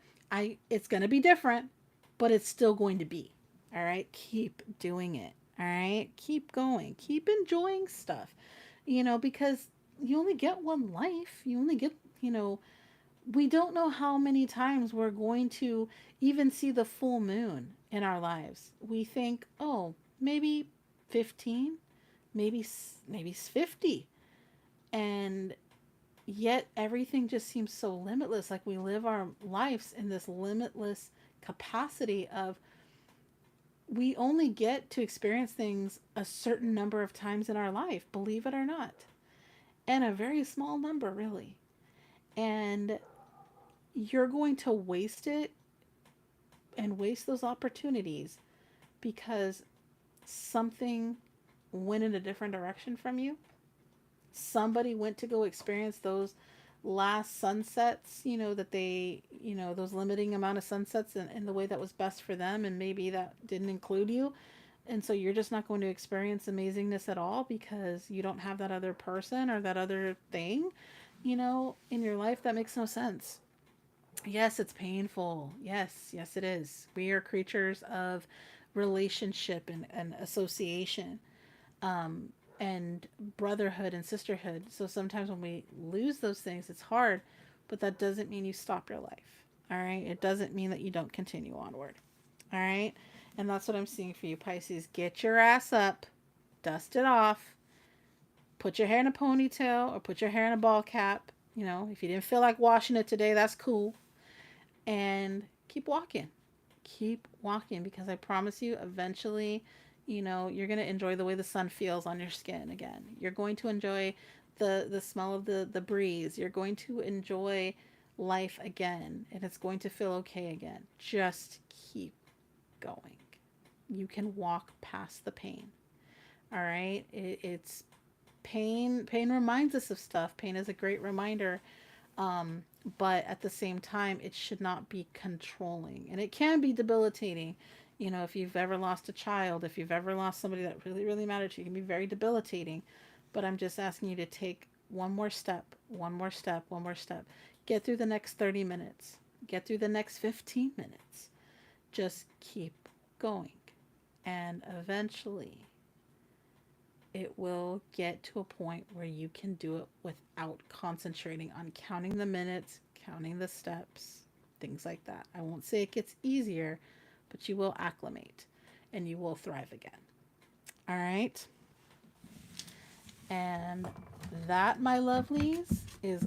It's going to be different, but it's still going to be. All right? Keep doing it. All right? Keep going. Keep enjoying stuff. Because you only get one life. You only get, we don't know how many times we're going to even see the full moon in our lives. We think, oh, maybe 15, maybe 50. And yet everything just seems so limitless. Like we live our lives in this limitless capacity of we only get to experience things a certain number of times in our life, believe it or not. And a very small number, really. And you're going to waste it and waste those opportunities because something went in a different direction from you. Somebody went to go experience those last sunsets, that they, those limiting amount of sunsets in the way that was best for them. And maybe that didn't include you. And so you're just not going to experience amazingness at all because you don't have that other person or that other thing, in your life. That makes no sense. Yes, it's painful. Yes, it is. We are creatures of relationship and association, um, and brotherhood and sisterhood. So sometimes when we lose those things, it's hard, but that doesn't mean you stop your life. All right. It doesn't mean that you don't continue onward. All right. And that's what I'm seeing for you, Pisces. Get your ass up, dust it off, put your hair in a ponytail or put your hair in a ball cap. If you didn't feel like washing it today, that's cool. And keep walking. Keep walking because I promise you, eventually, you're going to enjoy the way the sun feels on your skin again. You're going to enjoy the smell of the breeze. You're going to enjoy life again, and it's going to feel okay again. Just keep going. You can walk past the pain. All right? It's pain. Pain reminds us of stuff. Pain is a great reminder. But at the same time, it should not be controlling. And it can be debilitating. If you've ever lost a child, if you've ever lost somebody that really, really mattered to you, it can be very debilitating. But I'm just asking you to take one more step, one more step, one more step. Get through the next 30 minutes. Get through the next 15 minutes. Just keep going. And eventually, it will get to a point where you can do it without concentrating on counting the minutes, counting the steps, things like that. I won't say it gets easier, but you will acclimate and you will thrive again. All right. And that, my lovelies, is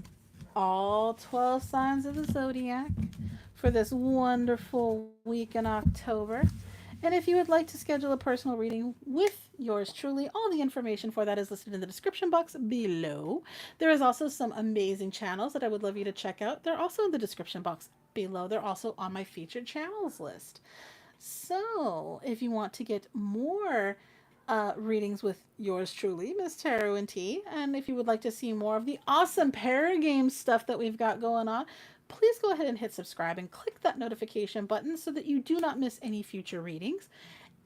all 12 signs of the zodiac for this wonderful week in October. And if you would like to schedule a personal reading with yours truly, all the information for that is listed in the description box below. There is also some amazing channels that I would love you to check out. They're also in the description box below. They're also on my featured channels list. So if you want to get more readings with yours truly, Miss Tarot and T, and if you would like to see more of the awesome Paragame stuff that we've got going on, please go ahead and hit subscribe and click that notification button so that you do not miss any future readings.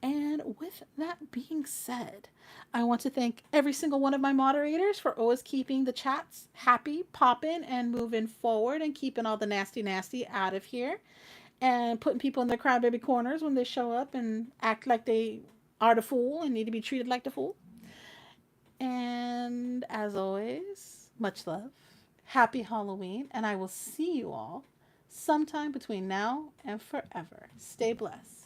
And with that being said, I want to thank every single one of my moderators for always keeping the chats happy, popping, and moving forward and keeping all the nasty, nasty out of here and putting people in their crybaby corners when they show up and act like they are the fool and need to be treated like the fool. And as always, much love. Happy Halloween, and I will see you all sometime between now and forever. Stay blessed.